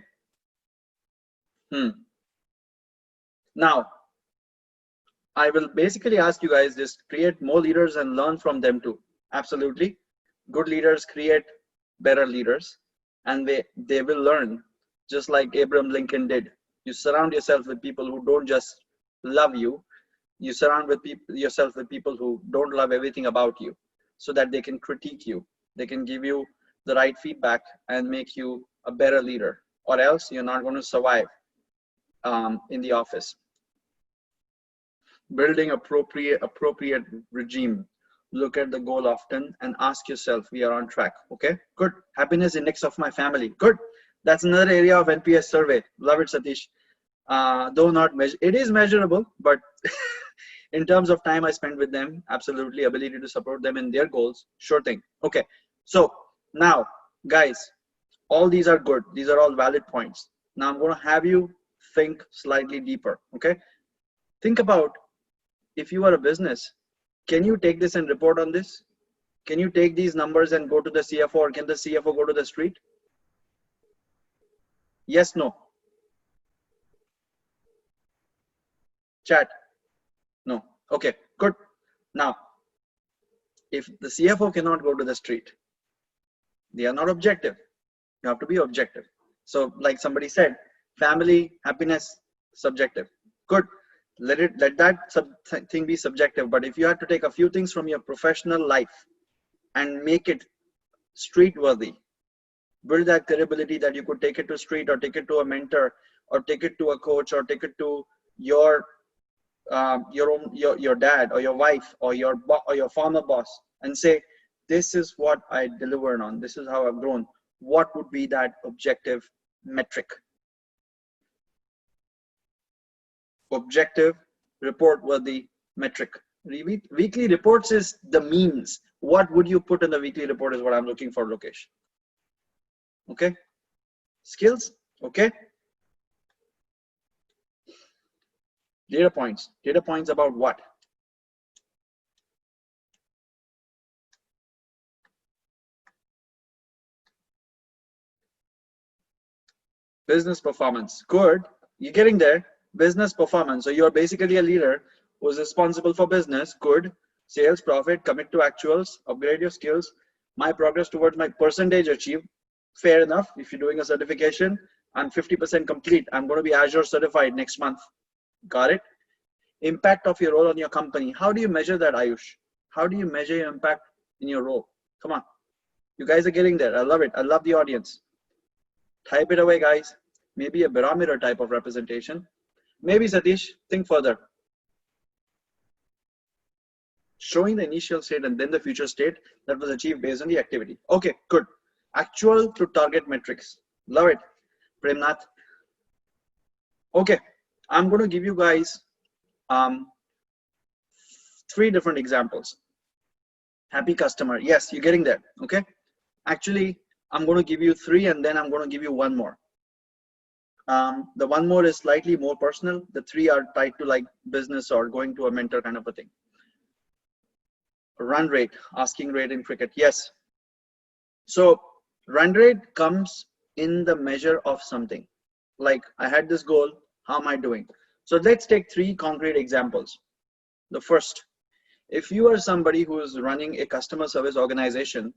Now, I will basically ask you guys this: create more leaders and learn from them too. Absolutely. Good leaders create better leaders, and they will learn, just like Abraham Lincoln did. You surround yourself with people who don't just love you. You surround yourself with people who don't love everything about you, so that they can critique you. They can give you the right feedback and make you a better leader, or else you're not going to survive in the office. Building appropriate regime. Look at the goal often and ask yourself, we are on track. Okay, good. Happiness index of my family. Good. That's another area of NPS survey. Love it, Satish. Though not it is measurable, but in terms of time I spend with them, absolutely. Ability to support them in their goals, sure thing. Okay, so now guys, all these are good. These are all valid points. Now I'm going to have you think slightly deeper. Okay, think about, if you are a business, can you take this and report on this? Can you take these numbers and go to the CFO, or can the CFO go to the street? Yes, no. Chat. No. Okay, good. Now, if the CFO cannot go to the street, they are not objective. You have to be objective. So like somebody said, family, happiness, subjective. Good. Let that thing be subjective. But if you had to take a few things from your professional life and make it street worthy, build that credibility that you could take it to street, or take it to a mentor, or take it to a coach, or take it to your your dad or your wife or your former boss and say, this is what I delivered on, this is how I've grown, what would be that objective metric? Objective, report worthy metric. Weekly reports is the means. What would you put in the weekly report is what I'm looking for, Lokesh. Okay. Skills. Okay. Data points. Data points about what? Business performance. Good. You're getting there. Business performance. So you're basically a leader who's responsible for business. Good. Sales, profit, commit to actuals, upgrade your skills. My progress towards my percentage achieved. Fair enough. If you're doing a certification, I'm 50% complete. I'm going to be Azure certified next month. Got it? Impact of your role on your company. How do you measure that, Ayush? How do you measure your impact in your role? Come on. You guys are getting there. I love it. I love the audience. Type it away, guys. Maybe a barometer type of representation. Maybe, Satish, think further. Showing the initial state and then the future state that was achieved based on the activity. Okay, good. Actual to target metrics. Love it. Premnath. Okay, I'm going to give you guys 3 different examples. Happy customer. Yes, you're getting there. Okay. Actually, I'm going to give you 3 and then I'm going to give you 1 more. The 1 more is slightly more personal. The 3 are tied to like business or going to a mentor kind of a thing. Run rate, asking rate in cricket. Yes. So run rate comes in the measure of something. Like I had this goal. How am I doing? So let's take 3 concrete examples. The first, if you are somebody who is running a customer service organization,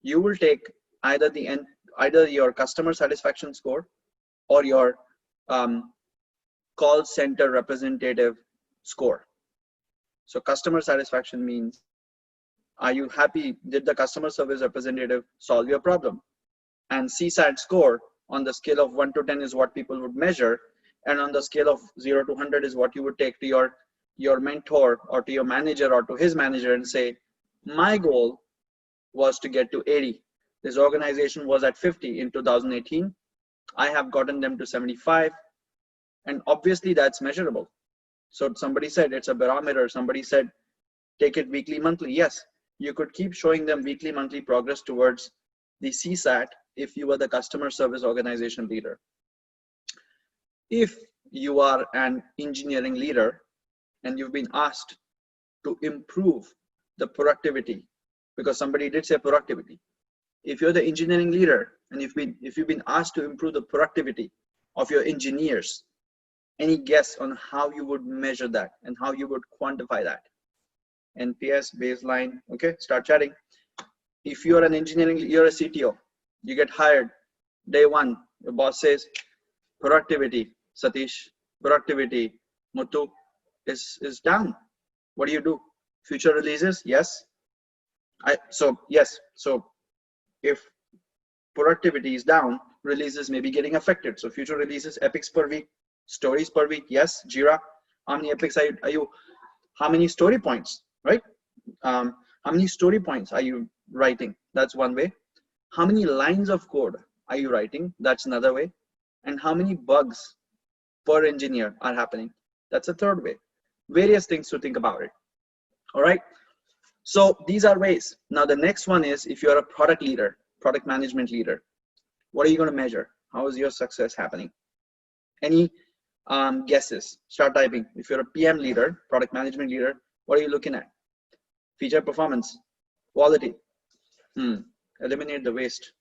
you will take either your customer satisfaction score or your call center representative score. So customer satisfaction means, are you happy? Did the customer service representative solve your problem? And CSAT score on the scale of 1 to 10 is what people would measure. And on the scale of 0 to 100 is what you would take to your mentor or to your manager or to his manager and say, my goal was to get to 80. This organization was at 50 in 2018. I have gotten them to 75. And obviously that's measurable. So somebody said it's a barometer. Somebody said, take it weekly, monthly. Yes, you could keep showing them weekly, monthly progress towards the CSAT if you were the customer service organization leader. If you are an engineering leader and you've been asked to improve the productivity, because somebody did say productivity. If you're the engineering leader and if you've been asked to improve the productivity of your engineers, any guess on how you would measure that and how you would quantify that? NPS, baseline. Okay, start chatting. If you're an engineering, you're a CTO, you get hired day 1, your boss says productivity, Satish, productivity, Muthu is down. What do? Future releases? Yes. So if productivity is down, releases may be getting affected. So future releases, epics per week, stories per week. Yes. Jira, how many epics are you? How many story points, right? How many story points are you writing? That's one way. How many lines of code are you writing? That's another way. And how many bugs per engineer are happening? That's a third way. Various things to think about it. All right. So these are ways. Now the next one is, if you're a product leader, product management leader, what are you going to measure? How is your success happening? Any guesses? Start typing. If you're a PM leader, product management leader, what are you looking at? Feature performance, quality. Eliminate the waste.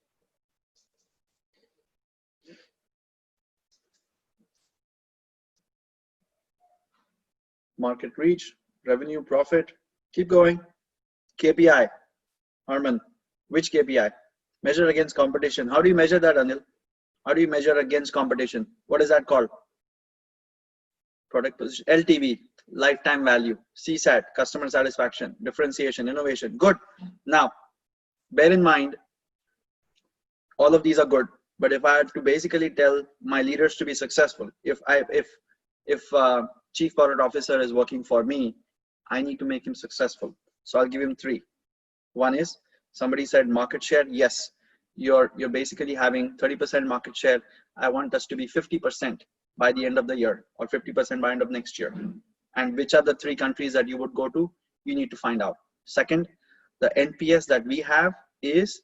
Market reach, revenue, profit. Keep going. KPI. Harman, which KPI? Measure against competition. How do you measure that, Anil? How do you measure against competition? What is that called? Product position. LTV, lifetime value. CSAT, customer satisfaction, differentiation, innovation. Good. Now, bear in mind, all of these are good. But if I had to basically tell my leaders to be successful, if chief product officer is working for me, I need to make him successful. So I'll give him 3. One is, somebody said market share. Yes, you're basically having 30% market share. I want us to be 50% by the end of the year, or 50% by end of next year. And which are the 3 countries that you would go to? You need to find out. Second, the NPS that we have is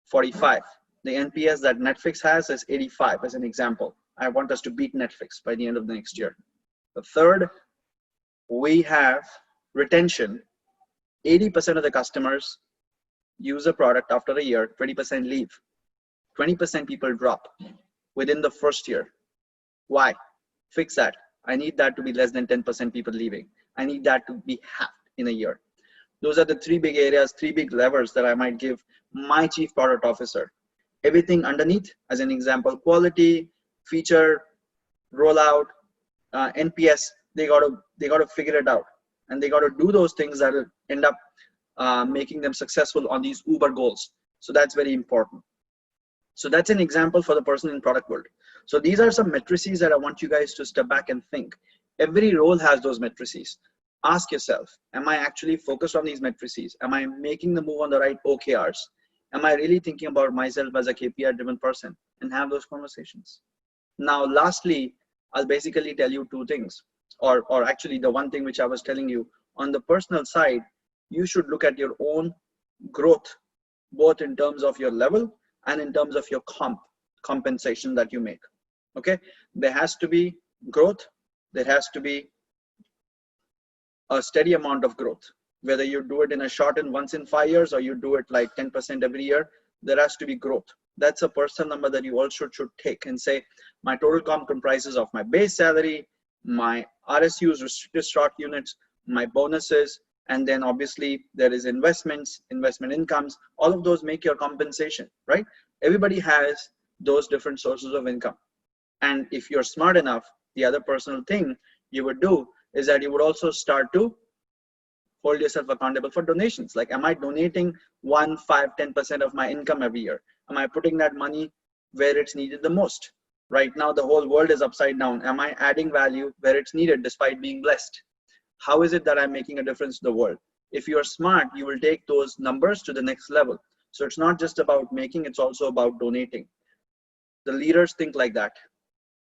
45. The NPS that Netflix has is 85, as an example. I want us to beat Netflix by the end of the next year. The third, we have retention. 80% of the customers use a product after a year, 20% leave. 20% people drop within the first year. Why? Fix that. I need that to be less than 10% people leaving. I need that to be halved in a year. Those are the 3 big areas, 3 big levers that I might give my chief product officer. Everything underneath, as an example, quality, feature, rollout, NPS, they got to figure it out, and they got to do those things that will end up making them successful on these Uber goals. So that's very important. So that's an example for the person in product world. So these are some matrices that I want you guys to step back and think. Every role has those matrices. Ask yourself, am I actually focused on these matrices? Am I making the move on the right OKRs? Am I really thinking about myself as a KPI driven person? And have those conversations. Now, lastly, I'll basically tell you 2 things, or actually the one thing which I was telling you. On the personal side, you should look at your own growth, both in terms of your level and in terms of your compensation that you make. Okay, there has to be growth. There has to be a steady amount of growth. Whether you do it in a shortened once in 5 years, or you do it like 10% every year, there has to be growth. That's a personal number that you also should take and say, my total comp comprises of my base salary, my RSUs, restricted stock units, my bonuses, and then obviously there is investments, investment incomes. All of those make your compensation, right? Everybody has those different sources of income. And if you're smart enough, the other personal thing you would do is that you would also start to hold yourself accountable for donations. Like, am I donating 1, 5, 10% of my income every year? Am I putting that money where it's needed the most? Right now, the whole world is upside down. Am I adding value where it's needed despite being blessed? How is it that I'm making a difference to the world? If you're smart, you will take those numbers to the next level. So it's not just about making, it's also about donating. The leaders think like that.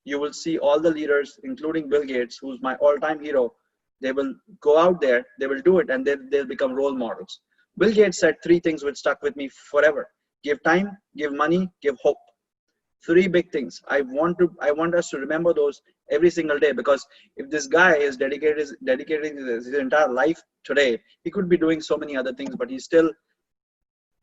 You will see all the leaders, including Bill Gates, who's my all-time hero, they will go out there, they will do it, and they'll become role models. Bill Gates said 3 things which stuck with me forever. Give time, give money, give hope. 3 big things. I want us to remember those every single day, because if this guy is dedicating his entire life today, he could be doing so many other things, but he's still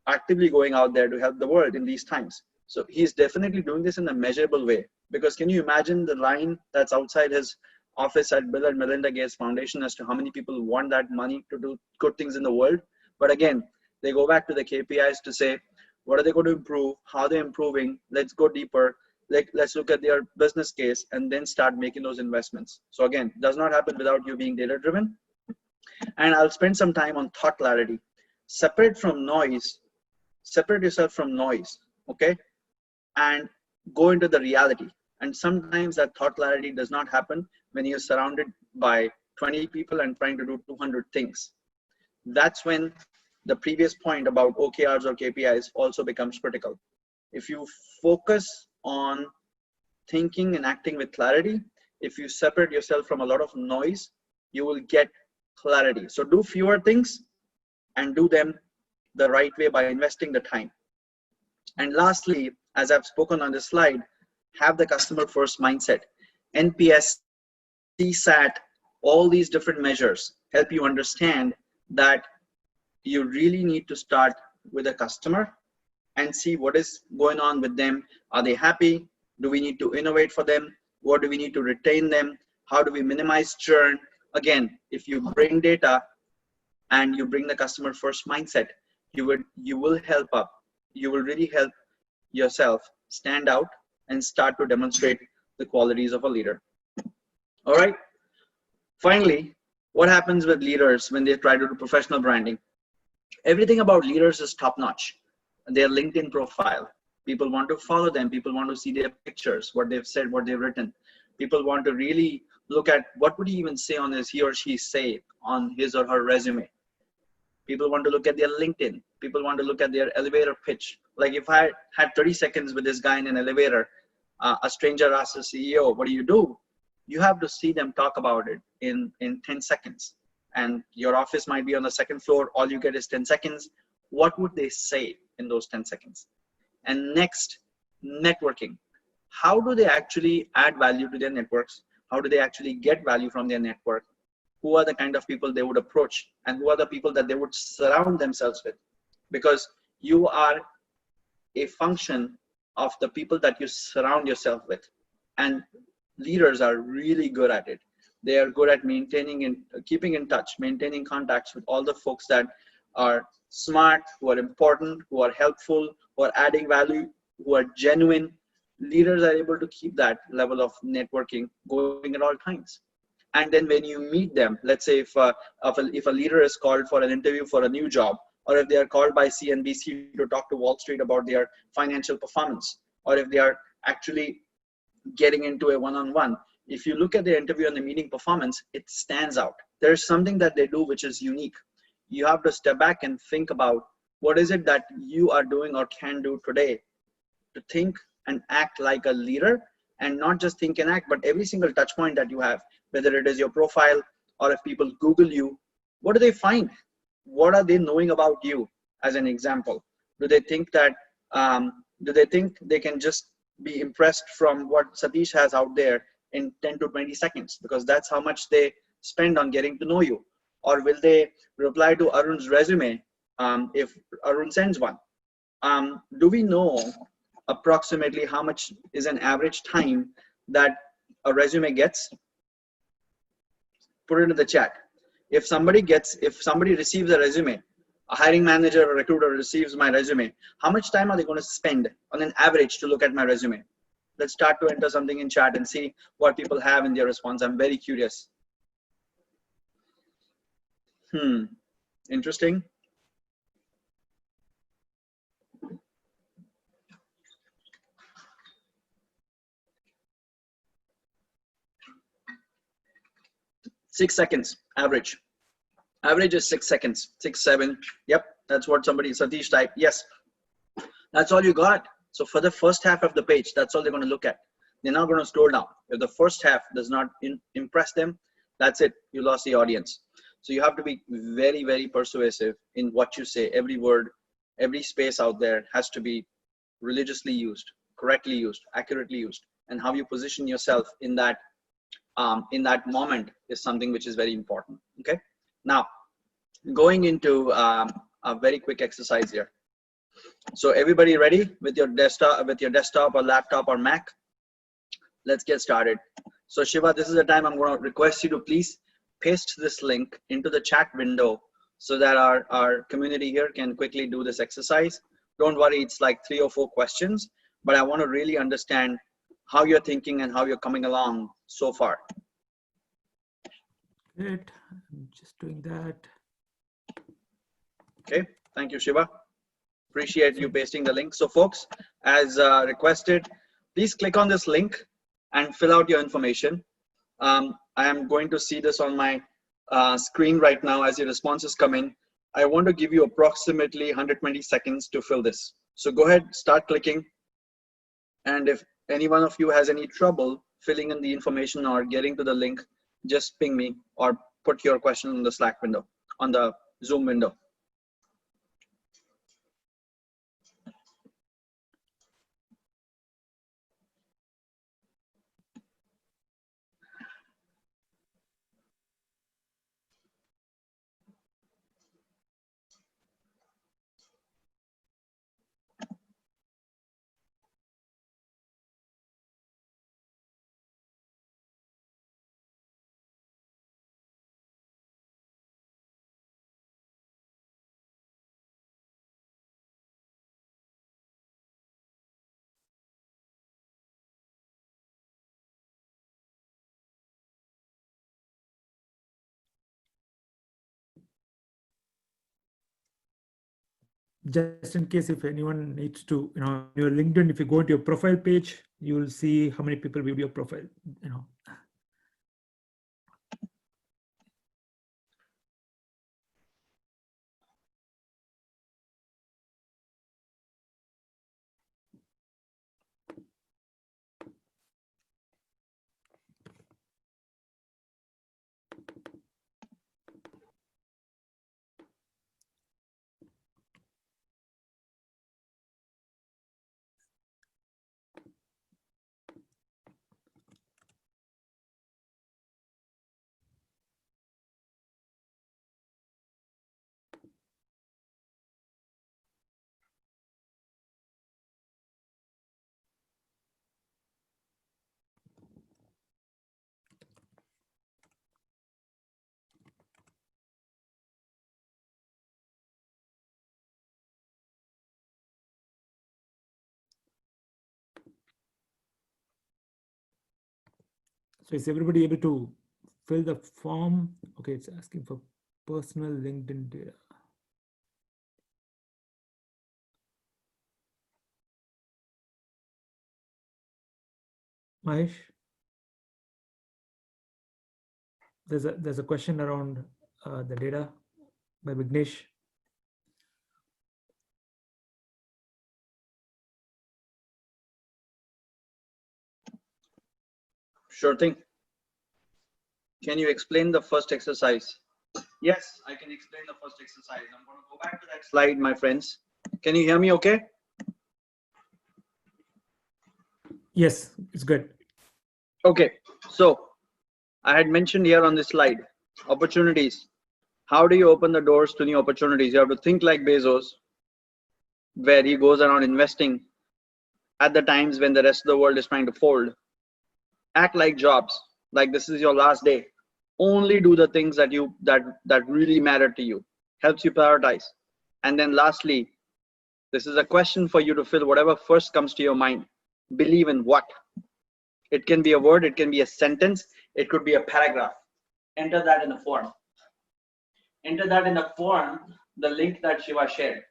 actively going out there to help the world in these times. So he's definitely doing this in a measurable way, because can you imagine the line that's outside his office at Bill and Melinda Gates Foundation as to how many people want that money to do good things in the world? But again, they go back to the KPIs to say, what are they going to improve? How they're improving? Let's go deeper. Let's look at their business case and then start making those investments. So again, it does not happen without you being data driven. And I'll spend some time on thought clarity. Separate yourself from noise, okay? And go into the reality. And sometimes that thought clarity does not happen when you're surrounded by 20 people and trying to do 200 things. That's when the previous point about OKRs or KPIs also becomes critical. If you focus on thinking and acting with clarity, if you separate yourself from a lot of noise, you will get clarity. So do fewer things and do them the right way by investing the time. And lastly, as I've spoken on this slide, have the customer first mindset. NPS, CSAT, all these different measures help you understand that you really need to start with a customer and see what is going on with them. Are they happy? Do we need to innovate for them? What do we need to retain them? How do we minimize churn? Again, if you bring data and you bring the customer first mindset, you will really help yourself stand out and start to demonstrate the qualities of a leader. All right. Finally, what happens with leaders when they try to do professional branding? Everything about leaders is top notch. Their LinkedIn profile, people want to follow them. People want to see their pictures, what they've said, what they've written. People want to really look at what would he even say on his, he or she say on his or her resume. People want to look at their LinkedIn. People want to look at their elevator pitch. Like if I had 30 seconds with this guy in an elevator, a stranger asks the CEO, what do you do? You have to see them talk about it in 10 seconds. And your office might be on the second floor. All you get is 10 seconds. What would they say in those 10 seconds? And next, networking. How do they actually add value to their networks? How do they actually get value from their network? Who are the kind of people they would approach, and who are the people that they would surround themselves with? Because you are a function of the people that you surround yourself with. And leaders are really good at it. They are good at maintaining and keeping in touch, maintaining contacts with all the folks that are smart, who are important, who are helpful, who are adding value, who are genuine. Leaders are able to keep that level of networking going at all times. And then when you meet them, let's say if a leader is called for an interview for a new job, or if they are called by CNBC to talk to Wall Street about their financial performance, or if they are actually getting into a one-on-one, if you look at the interview and the meeting performance, it stands out. There's something that they do which is unique. You have to step back and think about what is it that you are doing or can do today to think and act like a leader, and not just think and act, but every single touch point that you have, whether it is your profile or if people Google you, what do they find? What are they knowing about you? As an example, do they think that they can just be impressed from what Satish has out there in 10 to 20 seconds, because that's how much they spend on getting to know you? Or will they reply to Arun's resume if Arun sends one? Do we know approximately how much is an average time that a resume gets? Put it in the chat. If somebody receives a resume, a hiring manager or recruiter receives my resume, how much time are they going to spend on an average to look at my resume? Let's start to enter something in chat and see what people have in their response. I'm very curious. Interesting. Six seconds average. Average is 6 seconds, 6, 7. Yep, that's what Satish typed. Yes, that's all you got. So for the first half of the page, that's all they're going to look at. They're not going to scroll down. If the first half does not impress them, that's it. You lost the audience. So you have to be very, very persuasive in what you say. Every word, every space out there has to be religiously used, correctly used, accurately used. And how you position yourself in that moment is something which is very important. Okay. Now, going into a very quick exercise here. So everybody ready with your desktop or laptop or Mac? Let's get started. So Shiva, this is the time I'm going to request you to please paste this link into the chat window so that our community here can quickly do this exercise. Don't worry, it's like 3 or 4 questions, but I want to really understand how you're thinking and how you're coming along so far. Great. I'm just doing that. Okay, thank you, Shiva. Appreciate you pasting the link. So folks, as requested, please click on this link and fill out your information. I am going to see this on my screen right now as your responses come in. I want to give you approximately 120 seconds to fill this. So go ahead, start clicking. And if any one of you has any trouble filling in the information or getting to the link, just ping me or put your question in the Slack window, on the Zoom window. just in case if anyone needs to, your LinkedIn, if you go to your profile page, you will see how many people viewed your profile, So is everybody able to fill the form? Okay, it's asking for personal LinkedIn data. Mahesh, there's a question around the data by Vignesh. Sure thing. Can you explain the first exercise? Yes, I can explain the first exercise. I'm going to go back to that slide, my friends. Can you hear me okay? Yes, it's good. Okay, so I had mentioned here on this slide, opportunities. How do you open the doors to new opportunities? You have to think like Bezos, where he goes around investing at the times when the rest of the world is trying to fold. Act like Jobs, like this is your last day. Only do the things that really matter to you. Helps you prioritize. And then lastly, this is a question for you to fill whatever first comes to your mind. Believe in what? It can be a word, it can be a sentence, it could be a paragraph. Enter that in the form. Enter that in the form, the link that Shiva shared.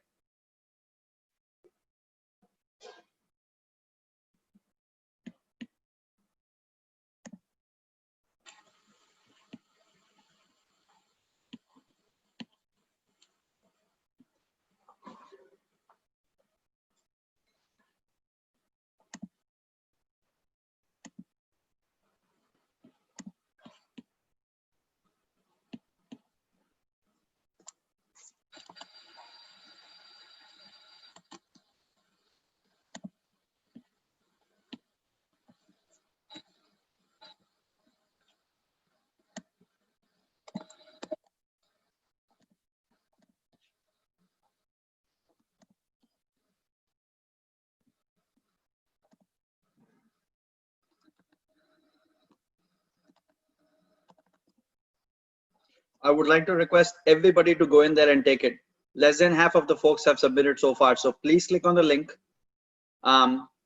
I would like to request everybody to go in there and take it. Less than half of the folks have submitted so far. So please click on the link.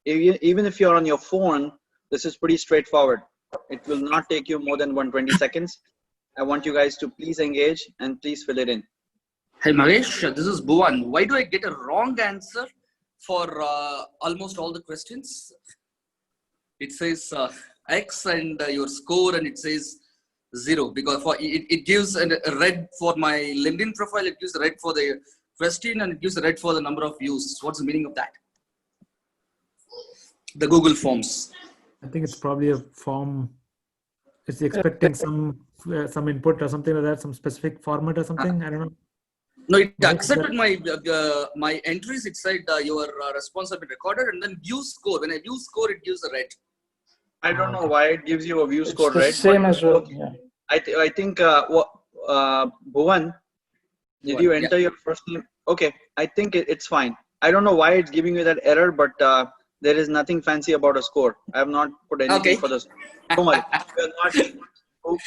Even if you're on your phone, this is pretty straightforward. It will not take you more than 120 seconds. I want you guys to please engage and please fill it in. Hey Mahesh, this is Bhuvan. Why do I get a wrong answer for almost all the questions? It says X and your score, and it says 0 because it gives a red for my LinkedIn profile, it gives a red for the question, and it gives a red for the number of views. What's the meaning of that? The Google Forms. I think it's probably a form. It's expecting some input or something like that, some specific format or something. I don't know. No, it Mahesh, accepted my entries. It said your response has been recorded, and then view score. When I view score, it gives a red. I don't know why it gives you a view score the red. same as well. Okay. Yeah. I think Bhuvan, did you enter your first name? Okay, I think it's fine. I don't know why it's giving you that error, but there is nothing fancy about a score. I have not put anything for this. Don't worry. You're not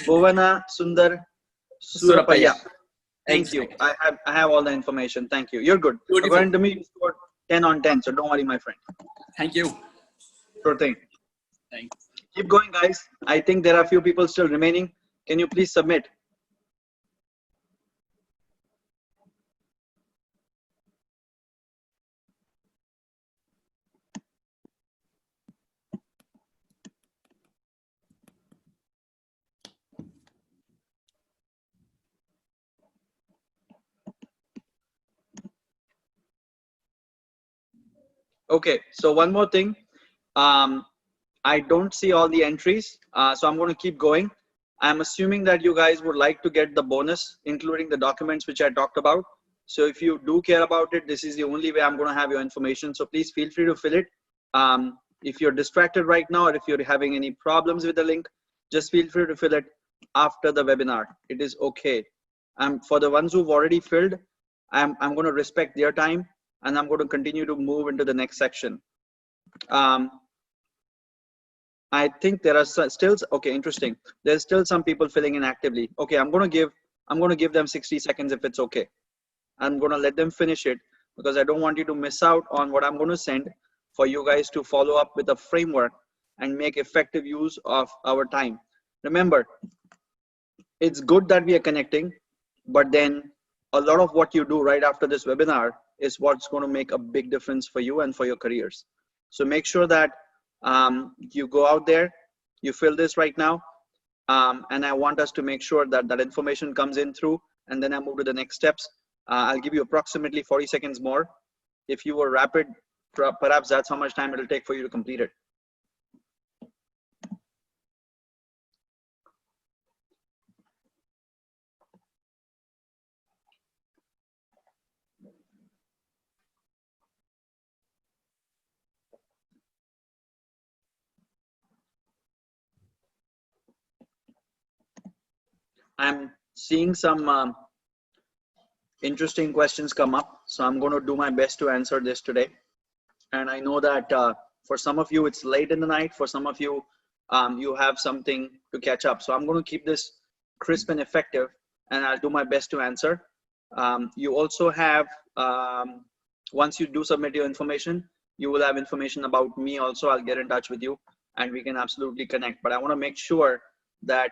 Bhuvana Sundar Surapaya. Thank you. I have all the information. Thank you. You're good. Beautiful. According to me, you scored 10 on 10. So don't worry, my friend. Thank you. Sure thing. Thanks. Keep going, guys. I think there are a few people still remaining. Can you please submit? Okay, so one more thing. I don't see all the entries, so I'm going to keep going. I'm assuming that you guys would like to get the bonus, including the documents which I talked about. So if you do care about it, this is the only way I'm going to have your information. So please feel free to fill it. If you're distracted right now, or if you're having any problems with the link, just feel free to fill it after the webinar. It is okay. For the ones who've already filled, I'm going to respect their time, and I'm going to continue to move into the next section. I think there are still, okay, interesting. There's still some people filling in actively. Okay, I'm going to give them 60 seconds if it's okay. I'm going to let them finish it because I don't want you to miss out on what I'm going to send for you guys to follow up with a framework and make effective use of our time. Remember, it's good that we are connecting, but then a lot of what you do right after this webinar is what's going to make a big difference for you and for your careers. So make sure that you go out there, you fill this right now, and I want us to make sure that that information comes in through, and then I move to the next steps. I'll give you approximately 40 seconds more. If you were rapid, perhaps that's how much time it'll take for you to complete it. I'm seeing some interesting questions come up, so I'm going to do my best to answer this today. And I know that for some of you, it's late in the night. For some of you, you have something to catch up. So I'm going to keep this crisp and effective, and I'll do my best to answer. You also have, once you do submit your information, you will have information about me also. I'll get in touch with you and we can absolutely connect. But I want to make sure that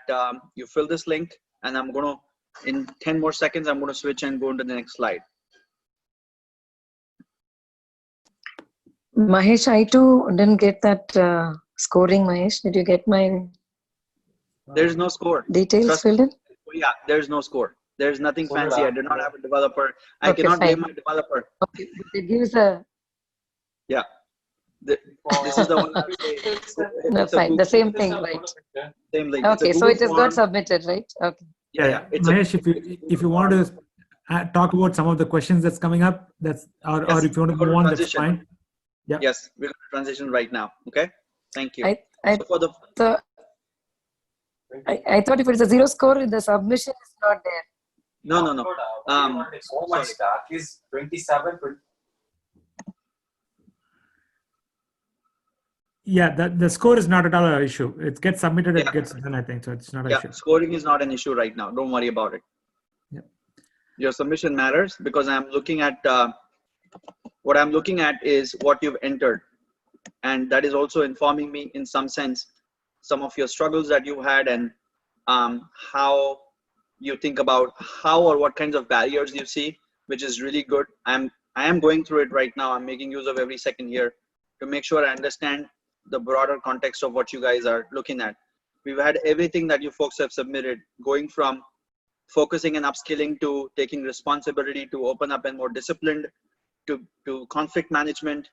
you fill this link, and I'm going to, in 10 more seconds, I'm going to switch and go into the next slide. Mahesh, I too didn't get that scoring, Mahesh. Did you get my There's no score. details Trust filled in? Yeah, there's no score. There's nothing fancy. I did not have a developer. I Okay, cannot blame fine. my developer. Okay, but it gives a... Yeah. This is the one I'll say. No, It's a fine. Google, The same thing, right? same link. It's a Okay, so Google it has got form. submitted, right? Okay. Yeah. It's Mahesh, if you want to talk about some of the questions that's coming up, that's or if you want to move on, that's fine. Yeah. Yes, we're going to transition right now. Okay. Thank you. I So for the I thought if it's a zero score, the submission is not there. no. Sorry. Is 27. Yeah, the score is not at all an issue. It gets submitted, it gets done, I think. So it's not an issue. Scoring is not an issue right now. Don't worry about it. Yeah. Your submission matters because I'm looking at what I'm looking at is what you've entered, and that is also informing me in some sense some of your struggles that you had, and how you think about how or what kinds of barriers you see, which is really good. I am going through it right now. I'm making use of every second here to make sure I understand the broader context of what you guys are looking at. We've had everything that you folks have submitted, going from focusing and upskilling to taking responsibility to open up and more disciplined to conflict management,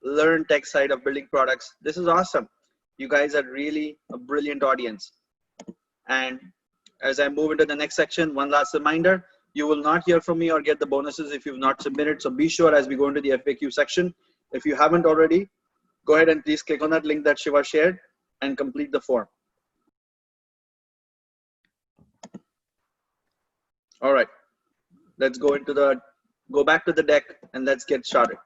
learn tech side of building products. This is awesome. You guys are really a brilliant audience. And as I move into the next section, one last reminder, you will not hear from me or get the bonuses if you've not submitted. So be sure as we go into the FAQ section, if you haven't already, go ahead and please click on that link that Shiva shared and complete the form. All right, let's go back to the deck and let's get started.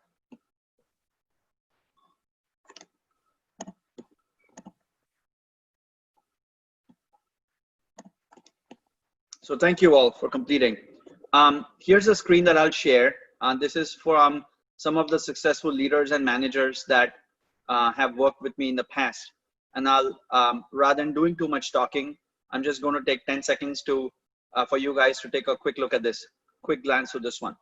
So thank you all for completing. Here's a screen that I'll share. This is from some of the successful leaders and managers that have worked with me in the past. And I'll, rather than doing too much talking, I'm just going to take 10 seconds to for you guys to take a quick look at this, quick glance through this one.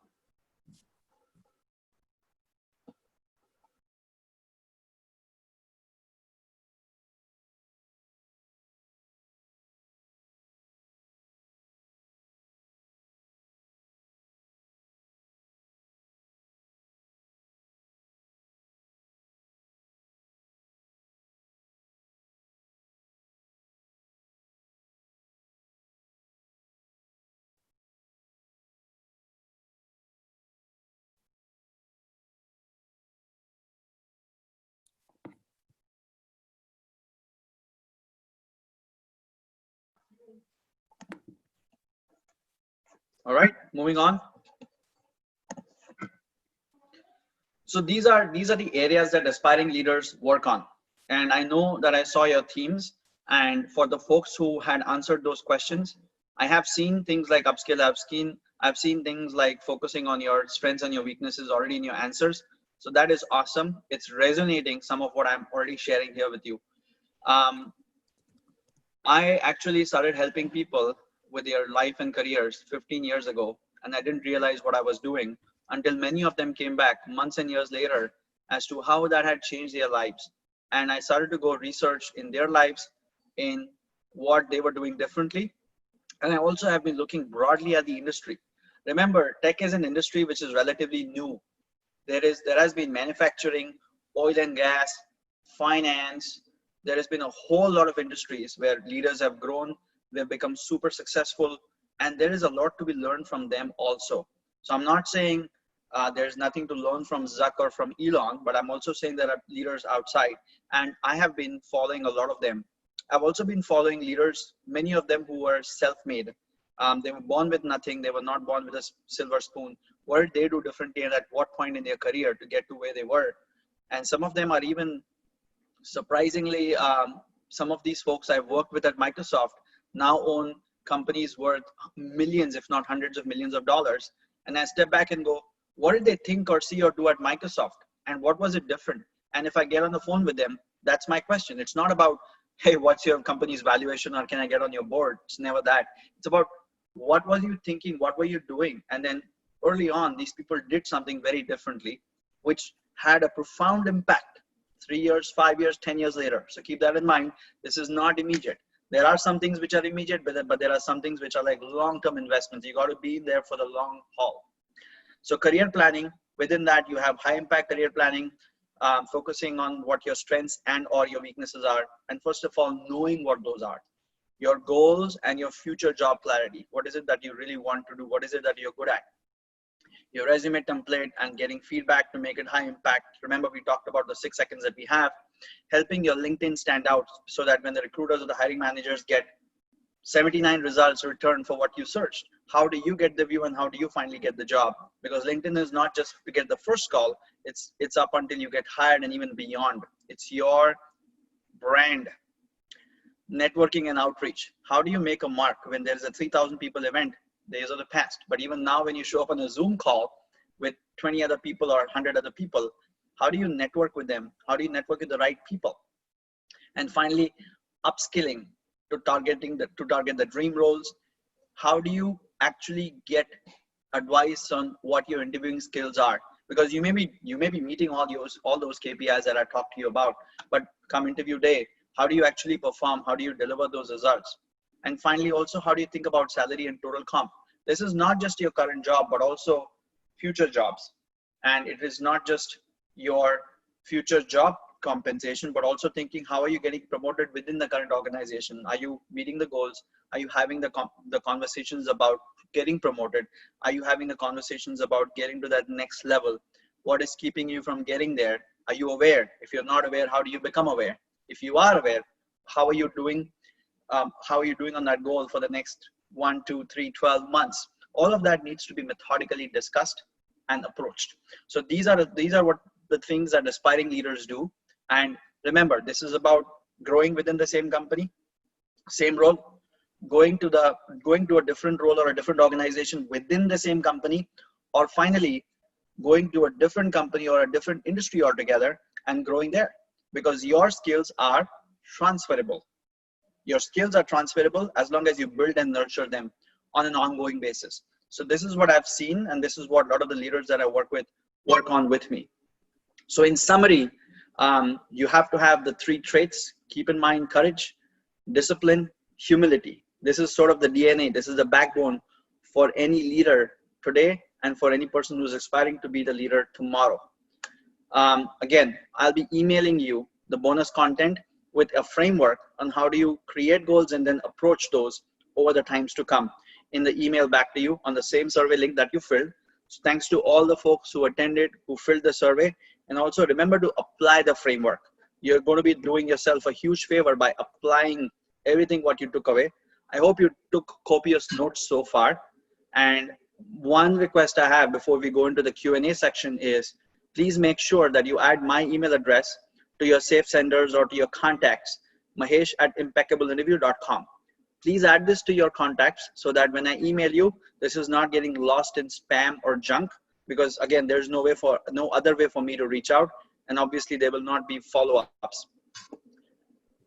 All right, moving on. So these are the areas that aspiring leaders work on. And I know that I saw your themes, and for the folks who had answered those questions, I have seen things like upskill, I've seen things like focusing on your strengths and your weaknesses already in your answers. So that is awesome. It's resonating some of what I'm already sharing here with you. I actually started helping people with their life and careers 15 years ago, and I didn't realize what I was doing until many of them came back months and years later as to how that had changed their lives. And I started to go research in their lives, in what they were doing differently. And I also have been looking broadly at the industry. Remember, tech is an industry which is relatively new. There has been manufacturing, oil and gas, finance. There has been a whole lot of industries where leaders have grown, they've become super successful, and there is a lot to be learned from them also. So I'm not saying there's nothing to learn from Zuck or from Elon, but I'm also saying there are leaders outside, and I have been following a lot of them. I've also been following leaders, many of them who were self-made. They were born with nothing. They were not born with a silver spoon. What did they do differently, and at what point in their career to get to where they were? And some of them are even surprisingly, some of these folks I've worked with at Microsoft now own companies worth millions, if not hundreds of millions of dollars. And I step back and go, what did they think or see or do at Microsoft? And what was it different? And if I get on the phone with them, that's my question. It's not about, hey, what's your company's valuation or can I get on your board? It's never that. It's about what were you thinking? What were you doing? And then early on, these people did something very differently, which had a profound impact 3 years, 5 years, 10 years later. So keep that in mind. This is not immediate. There are some things which are immediate, but there are some things which are like long-term investments. You got to be there for the long haul. So career planning, within that you have high impact career planning, focusing on what your strengths and or your weaknesses are. And first of all, knowing what those are. Your goals and your future job clarity. What is it that you really want to do? What is it that you're good at? Your resume template and getting feedback to make it high impact. Remember, we talked about the 6 seconds that we have. Helping your LinkedIn stand out so that when the recruiters or the hiring managers get 79 results returned for what you searched, how do you get the view and how do you finally get the job? Because LinkedIn is not just to get the first call, it's up until you get hired and even beyond. It's your brand. Networking and outreach. How do you make a mark when there's a 3,000 people event? Days of the past. But even now, when you show up on a Zoom call with 20 other people or 100 other people, how do you network with them? How do you network with the right people? And finally, upskilling to target the dream roles. How do you actually get advice on what your interviewing skills are? Because you may be meeting all those KPIs that I talked to you about, but come interview day, how do you actually perform? How do you deliver those results? And finally, also, how do you think about salary and total comp? This is not just your current job, but also future jobs. And it is not just your future job compensation, but also thinking, how are you getting promoted within the current organization? Are you meeting the goals? Are you having the conversations about getting promoted? Are you having the conversations about getting to that next level? What is keeping you from getting there? Are you aware? If you're not aware, how do you become aware? If you are aware, how are you doing? How are you doing on that goal for the next 1, 2, 3, 12 months? All of that needs to be methodically discussed and approached. So these are what the things that aspiring leaders do. And remember, this is about growing within the same company, same role, going to a different role or a different organization within the same company, or finally going to a different company or a different industry altogether and growing there, because your skills are transferable. Your skills are transferable as long as you build and nurture them on an ongoing basis. So this is what I've seen, and this is what a lot of the leaders that I work on with me. So in summary, you have to have the 3 traits. Keep in mind courage, discipline, humility. This is sort of the DNA. This is the backbone for any leader today and for any person who's aspiring to be the leader tomorrow. Again, I'll be emailing you the bonus content with a framework on how do you create goals and then approach those over the times to come in the email back to you on the same survey link that you filled. So thanks to all the folks who attended, who filled the survey. And also remember to apply the framework. You're going to be doing yourself a huge favor by applying everything what you took away. I hope you took copious notes so far. And one request I have before we go into the Q&A section is, please make sure that you add my email address to your safe senders or to your contacts, mahesh@impeccableinterview.com. Please add this to your contacts so that when I email you, this is not getting lost in spam or junk, because again, there's no other way for me to reach out. And obviously there will not be follow-ups.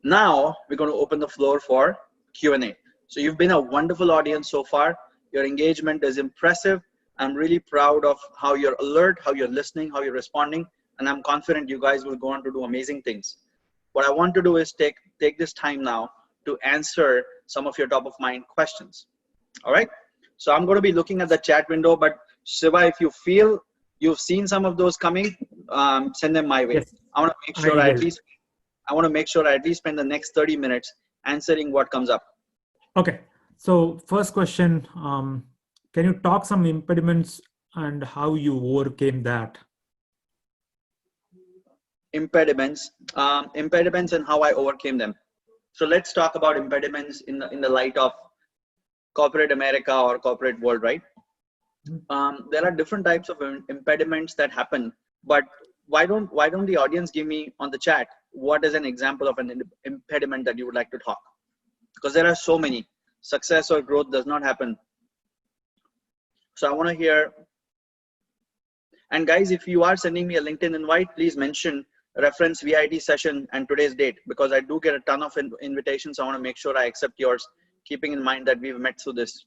Now we're going to open the floor for Q&A. So you've been a wonderful audience so far. Your engagement is impressive. I'm really proud of how you're alert, how you're listening, how you're responding. And I'm confident you guys will go on to do amazing things. What I want to do is take this time now to answer some of your top of mind questions. All right. So I'm going to be looking at the chat window, but Shiva, if you feel you've seen some of those coming, send them my way. Yes, I want to make sure I want to make sure I at least spend the next 30 minutes answering what comes up. Okay. So first question, can you talk some impediments and how you overcame that? Impediments and how I overcame them. So let's talk about impediments in the light of corporate America or corporate world, right? There are different types of impediments that happen, but why don't the audience give me on the chat what is an example of an impediment that you would like to talk? Because there are so many. Success or growth does not happen. So I want to hear. And guys, if you are sending me a LinkedIn invite, please mention reference VIT session and today's date, because I do get a ton of invitations. I want to make sure I accept yours, keeping in mind that we've met through this.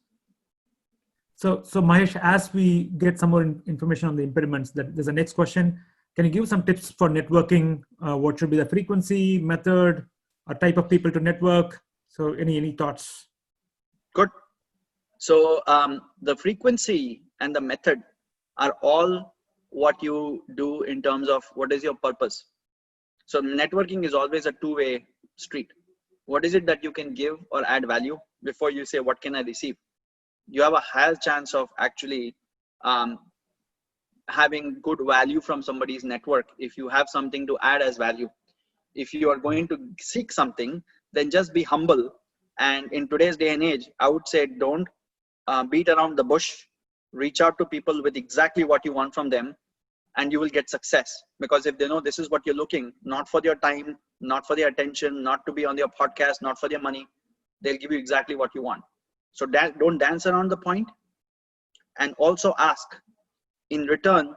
So Mahesh, as we get some more information on the impediments, there's a next question. Can you give some tips for networking? What should be the frequency, method, or type of people to network? So any thoughts? Good. So the frequency and the method are all what you do in terms of what is your purpose. So networking is always a two-way street. What is it that you can give or add value before you say, what can I receive? You have a higher chance of actually having good value from somebody's network if you have something to add as value. If you are going to seek something, then just be humble. And in today's day and age, I would say don't beat around the bush. Reach out to people with exactly what you want from them, and you will get success. Because if they know this is what you're looking, not for your time, not for their attention, not to be on their podcast, not for their money, they'll give you exactly what you want. So don't dance around the point, and also ask, in return,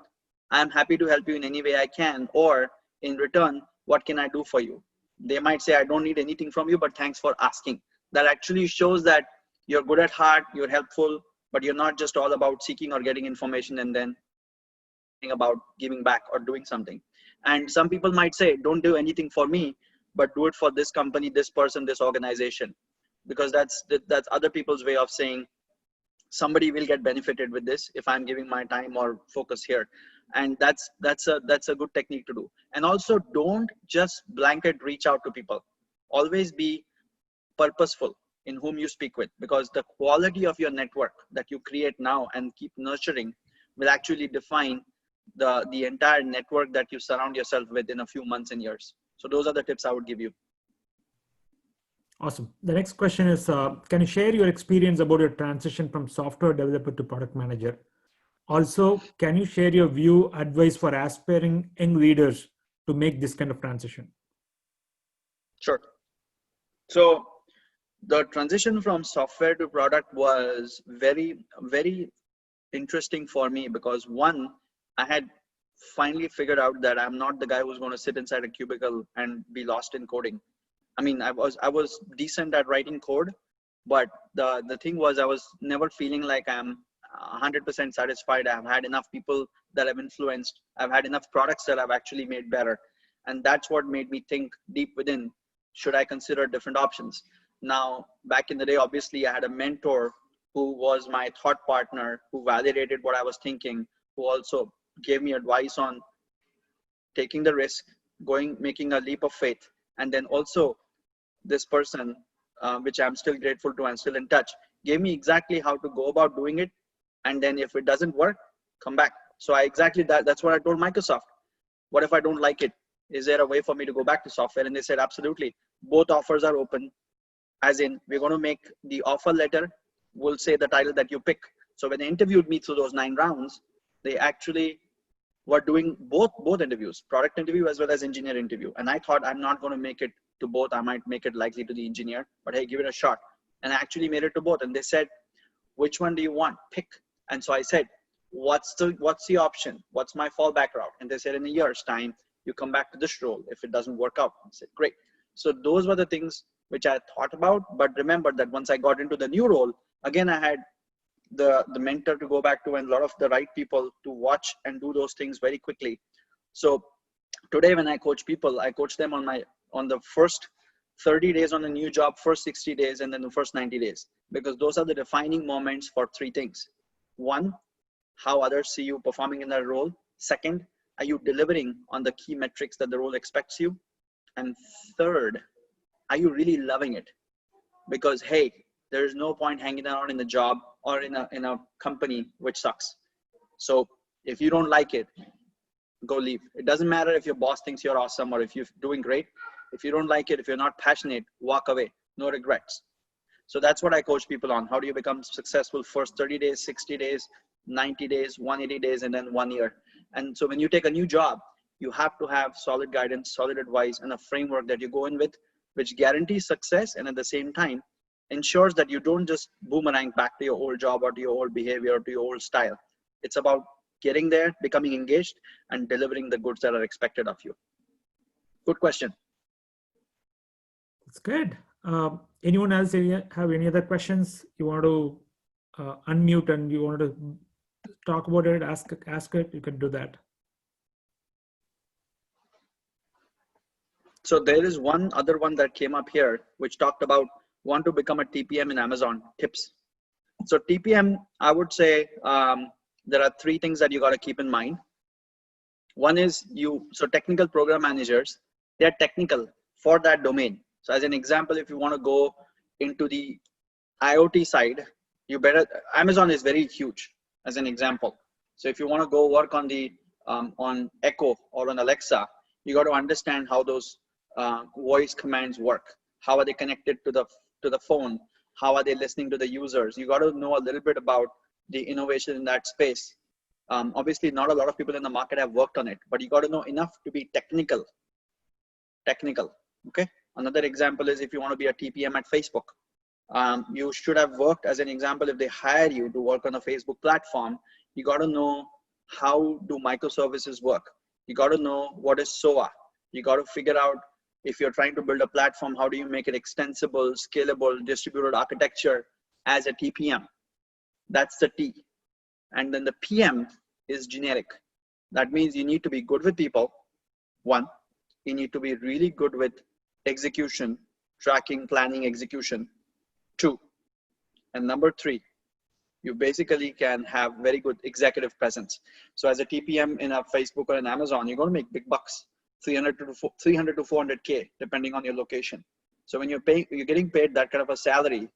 I'm happy to help you in any way I can, or in return, what can I do for you? They might say, I don't need anything from you, but thanks for asking. That actually shows that you're good at heart, you're helpful, but you're not just all about seeking or getting information and then about giving back or doing something. And some people might say, don't do anything for me, but do it for this company, this person, this organization, because that's other people's way of saying somebody will get benefited with this if I'm giving my time or focus here. And that's a good technique to do. And also, don't just blanket reach out to people. Always be purposeful in whom you speak with, because the quality of your network that you create now and keep nurturing will actually define the entire network that you surround yourself with in a few months and years. So those are the tips I would give you. Awesome. The next question is, can you share your experience about your transition from software developer to product manager? Also, can you share your view, advice for aspiring young leaders to make this kind of transition? Sure. So the transition from software to product was very, very interesting for me, because one, I had finally figured out that I'm not the guy who's going to sit inside a cubicle and be lost in coding. I mean, I was decent at writing code, but the thing was, I was never feeling like I'm 100% satisfied. I've had enough people that I've influenced. I've had enough products that I've actually made better. And that's what made me think deep within, should I consider different options? Now, back in the day, obviously, I had a mentor who was my thought partner, who validated what I was thinking, who also gave me advice on taking the risk, making a leap of faith. And then also this person, which I'm still grateful to and still in touch, gave me exactly how to go about doing it. And then if it doesn't work, come back. So that's what I told Microsoft. What if I don't like it? Is there a way for me to go back to software? And they said, absolutely. Both offers are open. As in, we're going to make the offer letter, we'll say the title that you pick. So when they interviewed me through those 9 rounds, they actually were doing both interviews, product interview as well as engineer interview. And I thought, I'm not going to make it to both. I might make it likely to the engineer, but hey, give it a shot. And I actually made it to both. And they said, which one do you want? Pick. And so I said, what's the option? What's my fallback route? And they said, in a year's time, you come back to this role if it doesn't work out. I said, great. So those were the things which I thought about, but remember that once I got into the new role, again, I had the mentor to go back to and a lot of the right people to watch and do those things very quickly. So today when I coach people, I coach them on the first 30 days on a new job, first 60 days, and then the first 90 days, because those are the defining moments for 3 things. 1, how others see you performing in that role. 2nd, are you delivering on the key metrics that the role expects you? And 3rd, are you really loving it? Because hey, there's no point hanging around in the job or in a company which sucks. So if you don't like it, go leave. It doesn't matter if your boss thinks you're awesome or if you're doing great. If you don't like it, if you're not passionate, walk away. No regrets. So that's what I coach people on. How do you become successful first 30 days, 60 days, 90 days, 180 days, and then 1 year. And so when you take a new job, you have to have solid guidance, solid advice, and a framework that you go in with, which guarantees success and at the same time ensures that you don't just boomerang back to your old job or to your old behavior or to your old style. It's about getting there, becoming engaged, and delivering the goods that are expected of you. Good question. That's good. Anyone else have any other questions? You want to unmute and you want to talk about it, ask it, you can do that. So there is one other one that came up here, which talked about want to become a TPM in Amazon, tips. So TPM, I would say there are 3 things that you got to keep in mind. One is so technical program managers, they're technical for that domain. So as an example, if you want to go into the IoT side, Amazon is very huge as an example. So if you want to go work on the on Echo or on Alexa, you got to understand how those voice commands work. How are they connected to the phone? How are they listening to the users? You got to know a little bit about the innovation in that space. Obviously, not a lot of people in the market have worked on it, but you got to know enough to be technical. Okay. Another example is if you want to be a TPM at Facebook, you should have worked, as an example, if they hire you to work on a Facebook platform, you got to know how do microservices work. You got to know what is SOA. You got to figure out if you're trying to build a platform, how do you make it extensible, scalable, distributed architecture as a TPM? That's the T. And then the PM is generic. That means you need to be good with people. 1, you need to be really good with execution, tracking, planning, execution. 2, and number 3, you basically can have very good executive presence. So as a TPM in a Facebook or an Amazon, you're going to make big bucks, 300 to 400K, depending on your location. So when you're getting paid that kind of a salary,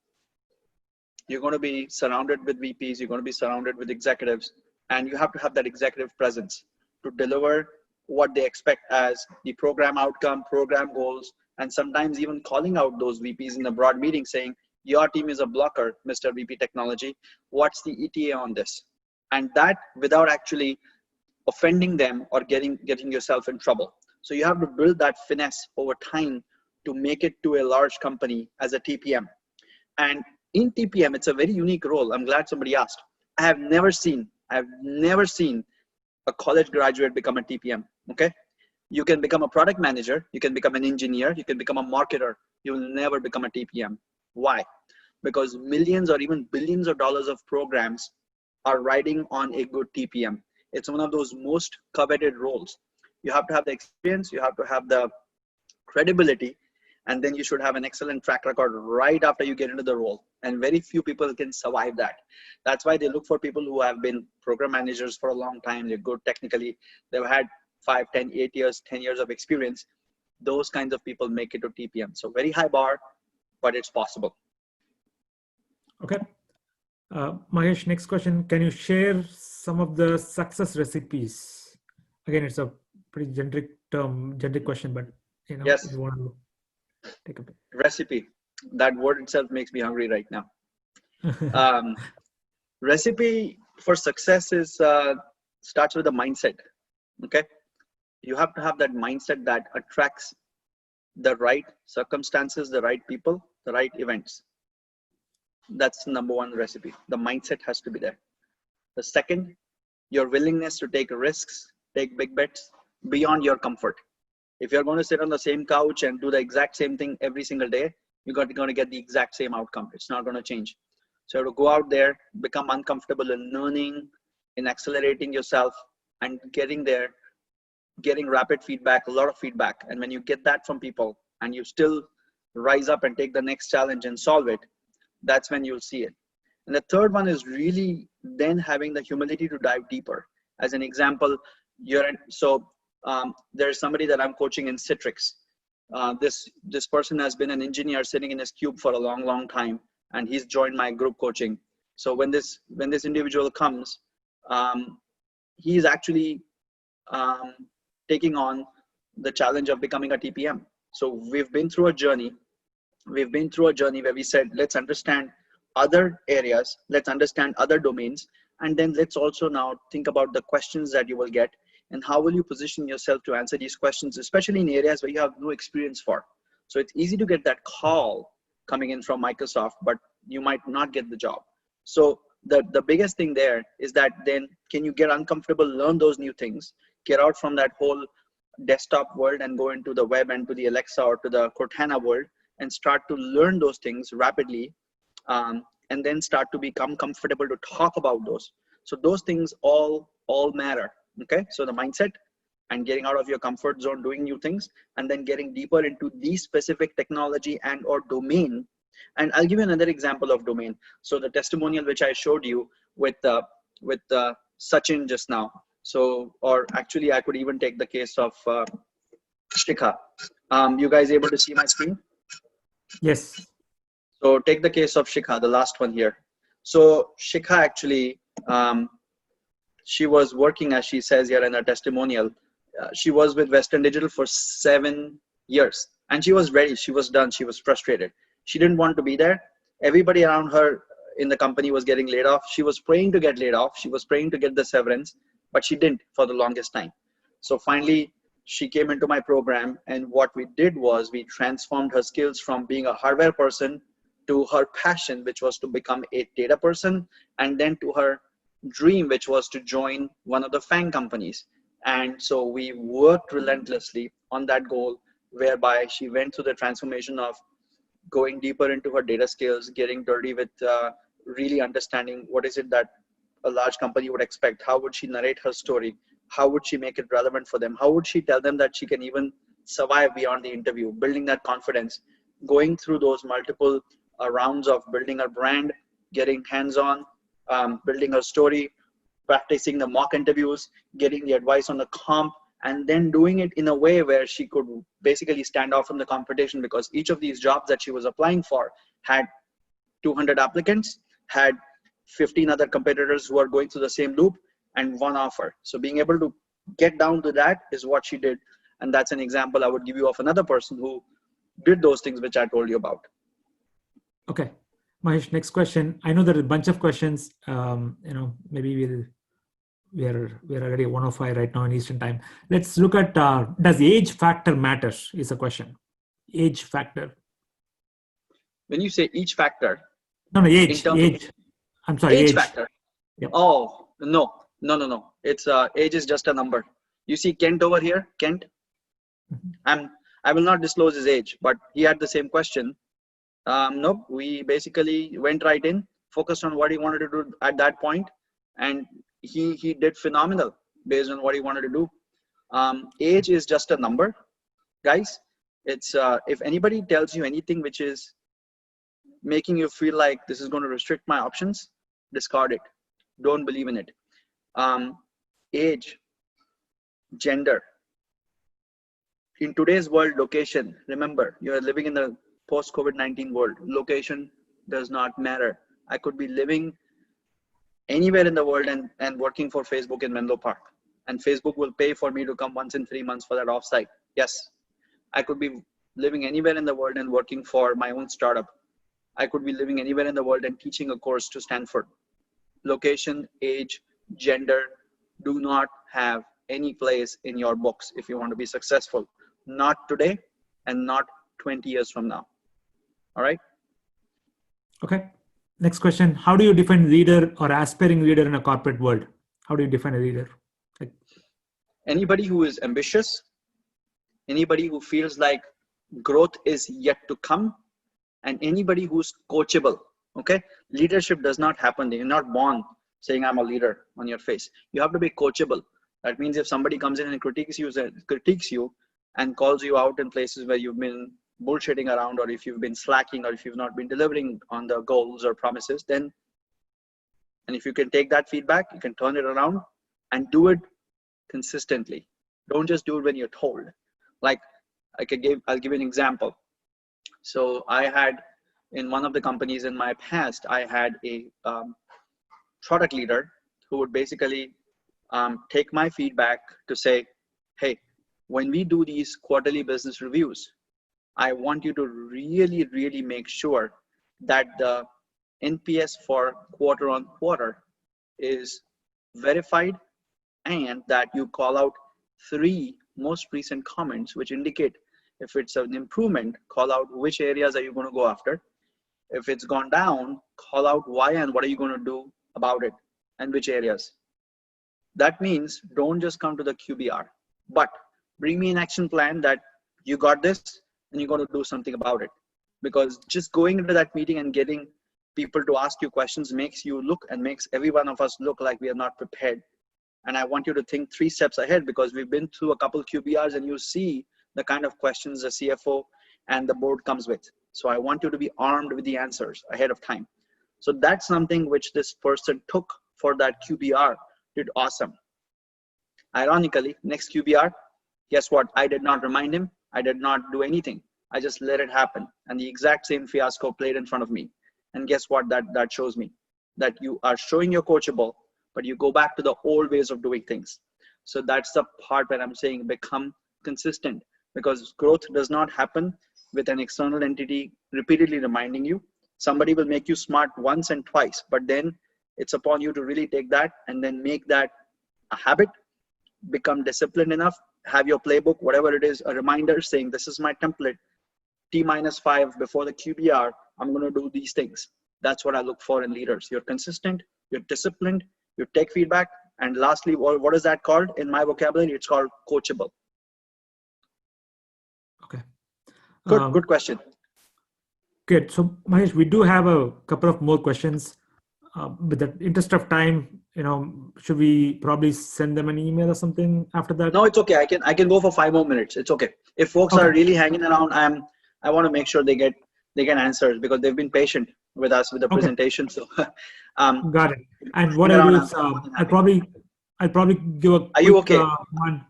you're going to be surrounded with VPs, you're going to be surrounded with executives, and you have to have that executive presence to deliver what they expect as the program outcome, program goals, and sometimes even calling out those VPs in a broad meeting saying, your team is a blocker, Mr. VP Technology. What's the ETA on this? And that without actually offending them or getting yourself in trouble. So you have to build that finesse over time to make it to a large company as a TPM. And in TPM, it's a very unique role. I'm glad somebody asked. I have never seen a college graduate become a TPM, okay? You can become a product manager, you can become an engineer, you can become a marketer. You will never become a TPM. Why? Because millions or even billions of dollars of programs are riding on a good TPM. It's one of those most coveted roles. You have to have the experience, you have to have the credibility, and then you should have an excellent track record right after you get into the role. And very few people can survive that. That's why they look for people who have been program managers for a long time. They're good technically. They've had 5, 10, 8 years, 10 years of experience. Those kinds of people make it to TPM. So very high bar, but it's possible. Okay. Mahesh, next question. Can you share some of the success recipes? Again, it's a pretty generic question, but you know, yes. if you want to take a bit. Recipe. That word itself makes me hungry right now. Recipe for success is starts with a mindset. Okay, you have to have that mindset that attracts the right circumstances, the right people, the right events. That's number one recipe. The mindset has to be there. The second, your willingness to take risks, take big bets beyond your comfort. If you're going to sit on the same couch and do the exact same thing every single day, you're going to get the exact same outcome. It's not going to change. So you have to go out there, become uncomfortable in learning, in accelerating yourself, and getting there, getting rapid feedback, a lot of feedback. And when you get that from people and you still rise up and take the next challenge and solve it, that's when you'll see it. And the third one is really then having the humility to dive deeper. As an example, there's somebody that I'm coaching in Citrix. This person has been an engineer sitting in his cube for a long time, and he's joined my group coaching. So when this individual comes, he's actually taking on the challenge of becoming a TPM. So we've been through a journey where we said, let's understand other areas, let's understand other domains, and then let's also now think about the questions that you will get and how will you position yourself to answer these questions, especially in areas where you have no experience for. So it's easy to get that call coming in from Microsoft, but you might not get the job. So the biggest thing there is that then can you get uncomfortable, learn those new things, get out from that whole desktop world and go into the web and to the Alexa or to the Cortana world and start to learn those things rapidly, and then start to become comfortable to talk about those. So those things all matter. Okay, so the mindset and getting out of your comfort zone, doing new things, and then getting deeper into the specific technology and or domain. And I'll give you another example of domain. So the testimonial which I showed you with Sachin just now. So, or actually I could even take the case of Shikha. You guys able to see my screen? Yes. So take the case of Shikha, the last one here. So Shikha actually, she was working, as she says here in her testimonial, she was with Western Digital for 7 years and she was ready. She was done. She was frustrated. She didn't want to be there. Everybody around her in the company was getting laid off. She was praying to get laid off. She was praying to get the severance, but she didn't for the longest time. So finally, she came into my program, and what we did was we transformed her skills from being a hardware person to her passion, which was to become a data person, and then to her dream, which was to join one of the FANG companies. And so we worked relentlessly on that goal, whereby she went through the transformation of going deeper into her data skills, getting dirty with really understanding what is it that a large company would expect. How would she narrate her story? How would she make it relevant for them? How would she tell them that she can even survive beyond the interview? Building that confidence, going through those multiple rounds of building her brand, getting hands-on, building her story, practicing the mock interviews, getting the advice on the comp, and then doing it in a way where she could basically stand out from the competition, because each of these jobs that she was applying for had 200 applicants, had 15 other competitors who are going through the same loop, and one offer. So being able to get down to that is what she did. And that's an example I would give you of another person who did those things which I told you about. Okay. Mahesh, next question. I know there are a bunch of questions. Maybe we're already at 1:05 right now in Eastern time. Let's look at does age factor matter is a question. Age factor. When you say each factor, No, age. I'm sorry, age factor. Yep. Oh, no. It's age is just a number. You see Kent over here, Kent? Mm-hmm. I will not disclose his age, but he had the same question. Nope, we basically went right in, focused on what he wanted to do at that point, and he did phenomenal based on what he wanted to do. Age is just a number, guys. It's if anybody tells you anything which is making you feel like this is going to restrict my options, discard it. Don't believe in it. Age, gender. In today's world, location. Remember, you are living in the post-COVID-19 world. Location does not matter. I could be living anywhere in the world and working for Facebook in Menlo Park, and Facebook will pay for me to come once in 3 months for that offsite. Yes, I could be living anywhere in the world and working for my own startup. I could be living anywhere in the world and teaching a course to Stanford. location, age, gender do not have any place in your books if you want to be successful. Not today and not 20 years from now. All right. Okay. Next question. How do you define leader or aspiring leader in a corporate world? How do you define a leader? Anybody who is ambitious, anybody who feels like growth is yet to come, and anybody who's coachable. Okay. Leadership does not happen. You're not born saying I'm a leader on your face. You have to be coachable. That means if somebody comes in and critiques you and calls you out in places where you've been bullshitting around, or if you've been slacking, or if you've not been delivering on the goals or promises, then, and if you can take that feedback, you can turn it around and do it consistently. Don't just do it when you're told. Like I'll give you an example. So I had, in one of the companies in my past, I had a product leader who would basically take my feedback to say, hey, when we do these quarterly business reviews, I want you to really, really make sure that the NPS for quarter on quarter is verified, and that you call out 3 most recent comments which indicate if it's an improvement, call out which areas are you going to go after. If it's gone down, call out why and what are you going to do about it and which areas. That means don't just come to the QBR, but bring me an action plan that you got this and you're going to do something about it. Because just going into that meeting and getting people to ask you questions makes you look, and makes every one of us look like we are not prepared. And I want you to think 3 steps ahead, because we've been through a couple QBRs and you see the kind of questions the CFO and the board comes with. So I want you to be armed with the answers ahead of time. So that's something which this person took for that QBR, did awesome. Ironically, next QBR, guess what? I did not remind him. I did not do anything. I just let it happen. And the exact same fiasco played in front of me. And guess what? That shows me that you are showing you're coachable, but you go back to the old ways of doing things. So that's the part where I'm saying become consistent, because growth does not happen with an external entity repeatedly reminding you. Somebody will make you smart once and twice, but then it's upon you to really take that and then make that a habit, become disciplined enough, have your playbook, whatever it is, a reminder saying this is my template, T-5 before the QBR, I'm going to do these things. That's what I look for in leaders. You're consistent, you're disciplined, you take feedback, and lastly, what is that called in my vocabulary? It's called coachable. Okay. Good question. Good. So Mahesh, we do have a couple of more questions. With the interest of time, should we probably send them an email or something after that? No, it's okay. I can go for 5 more minutes. It's okay. If folks are really hanging around, I want to make sure they get answers, because they've been patient with us with the presentation. So got it. And what I'll do is I'll probably give a quick, are you okay? One.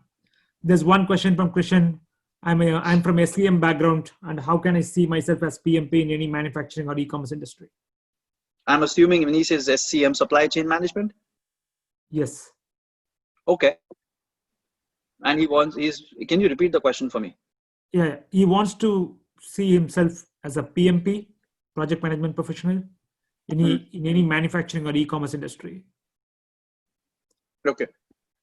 There's one question from Christian. I'm from SCM background, and how can I see myself as PMP in any manufacturing or e-commerce industry? I'm assuming when he says SCM, supply chain management. Yes. Okay. And can you repeat the question for me? Yeah, he wants to see himself as a PMP, project management professional, in any manufacturing or e-commerce industry. Okay.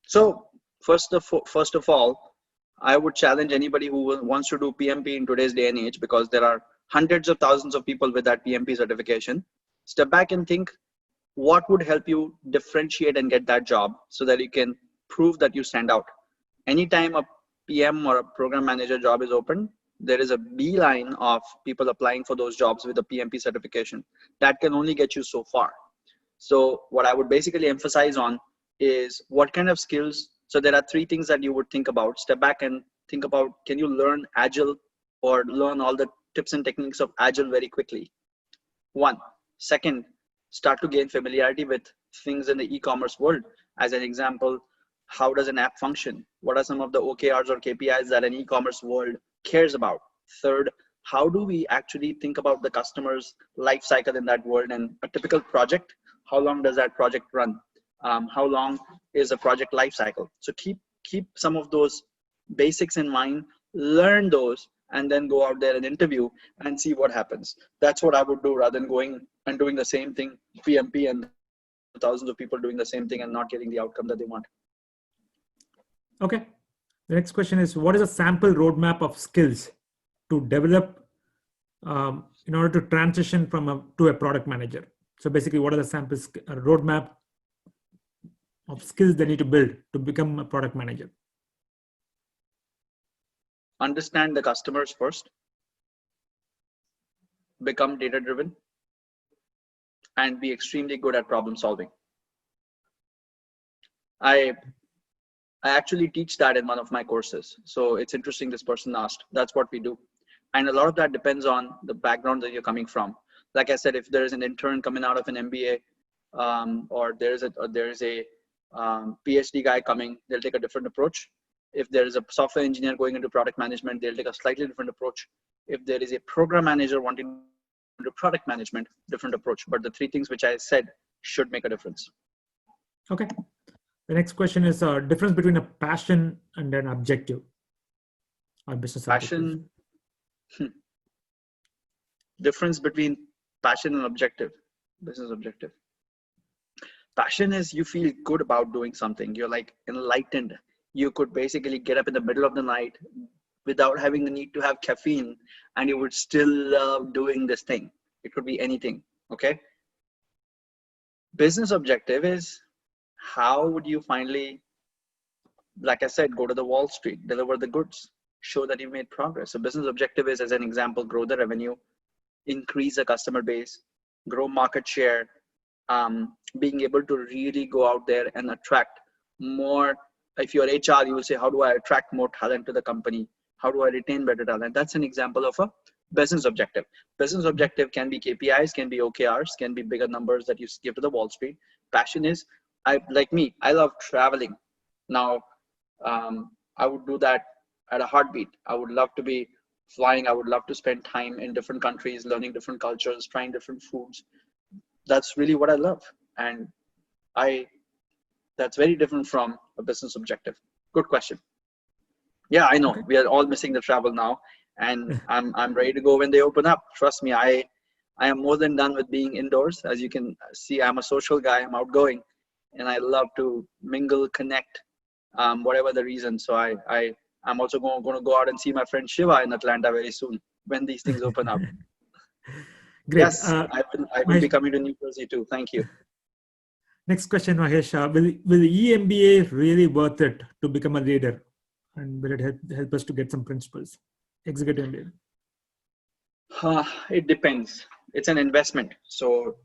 So first of all, I would challenge anybody who wants to do PMP in today's day and age, because there are hundreds of thousands of people with that PMP certification. Step back and think, what would help you differentiate and get that job so that you can prove that you stand out. Anytime a PM or a program manager job is open, there is a beeline of people applying for those jobs with a PMP certification. That can only get you so far. So what I would basically emphasize on is what kind of skills. So there are 3 things that you would think about. Step back and think about, can you learn Agile or learn all the tips and techniques of Agile very quickly? 1. Second, start to gain familiarity with things in the e-commerce world. As an example, how does an app function? What are some of the OKRs or KPIs that an e-commerce world cares about? Third, how do we actually think about the customer's life cycle in that world? And a typical project, how long does that project run? How long is a project life cycle? So keep some of those basics in mind, learn those, and then go out there and interview and see what happens. That's what I would do, rather than going and doing the same thing, PMP, and thousands of people doing the same thing and not getting the outcome that they want. Okay. The next question is, what is a sample roadmap of skills to develop in order to transition to a product manager? So basically, what are the samples roadmap of skills they need to build to become a product manager? Understand the customers first, become data driven, and be extremely good at problem solving. I actually teach that in one of my courses. So it's interesting this person asked. That's what we do. And a lot of that depends on the background that you're coming from. Like I said, if there is an intern coming out of an MBA, or there is a PhD guy coming, they'll take a different approach. If there is a software engineer going into product management, they'll take a slightly different approach. If there is a program manager wanting to do product management, different approach. But the three things which I said should make a difference. Okay. The next question is difference between a passion and an objective. Or business Passion. Difference between passion and objective, business objective. Passion is you feel good about doing something. You're like enlightened. You could basically get up in the middle of the night without having the need to have caffeine, and you would still love doing this thing. It could be anything. Okay. Business objective is how would you finally, like I said, go to the Wall Street, deliver the goods, show that you made progress. So business objective is, as an example, grow the revenue, increase the customer base, grow market share, being able to really go out there and attract more. If you're HR, you will say, how do I attract more talent to the company? How do I retain better talent? That's an example of a business objective. Business objective can be KPIs, can be OKRs, can be bigger numbers that you give to the Wall Street. Passion is, I love traveling. Now, I would do that at a heartbeat. I would love to be flying. I would love to spend time in different countries, learning different cultures, trying different foods. That's really what I love. And that's very different from a business objective. Good question. Yeah, I know. We are all missing the travel now, and I'm ready to go when they open up. Trust me, I am more than done with being indoors. As you can see, I'm a social guy. I'm outgoing, and I love to mingle, connect, whatever the reason. So I'm also going to go out and see my friend Shiva in Atlanta very soon when these things open up. Great. Yes, I will be coming to New Jersey too. Thank you. Next question, Mahesh. Will EMBA really worth it to become a leader? And will it help us to get some principles? Executive MBA. It depends. It's an investment. So,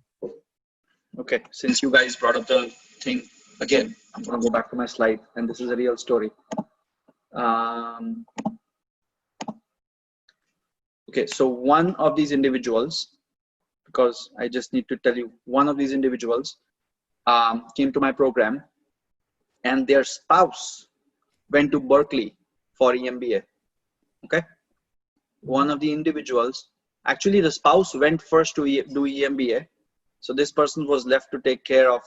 okay, since you guys brought up the thing again, I'm going to go back to my slide, and this is a real story. Okay, so one of these individuals, because I just need to tell you, one of these individuals came to my program, and their spouse went to Berkeley for EMBA. Okay. One of the individuals, actually the spouse went first to do EMBA. So this person was left to take care of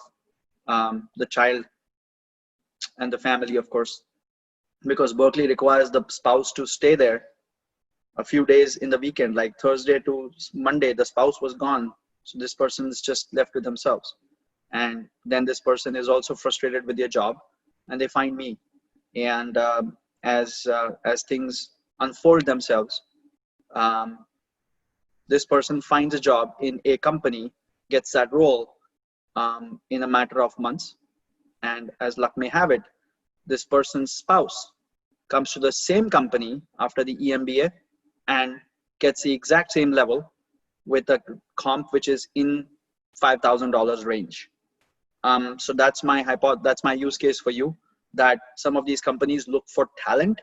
the child and the family, of course, because Berkeley requires the spouse to stay there a few days in the weekend, like Thursday to Monday. The spouse was gone. So this person is just left with themselves. And then this person is also frustrated with their job, and they find me. And as things unfold themselves, this person finds a job in a company, gets that role in a matter of months. And as luck may have it, this person's spouse comes to the same company after the EMBA and gets the exact same level with a comp which is in $5,000 range. So that's my use case for you, that some of these companies look for talent,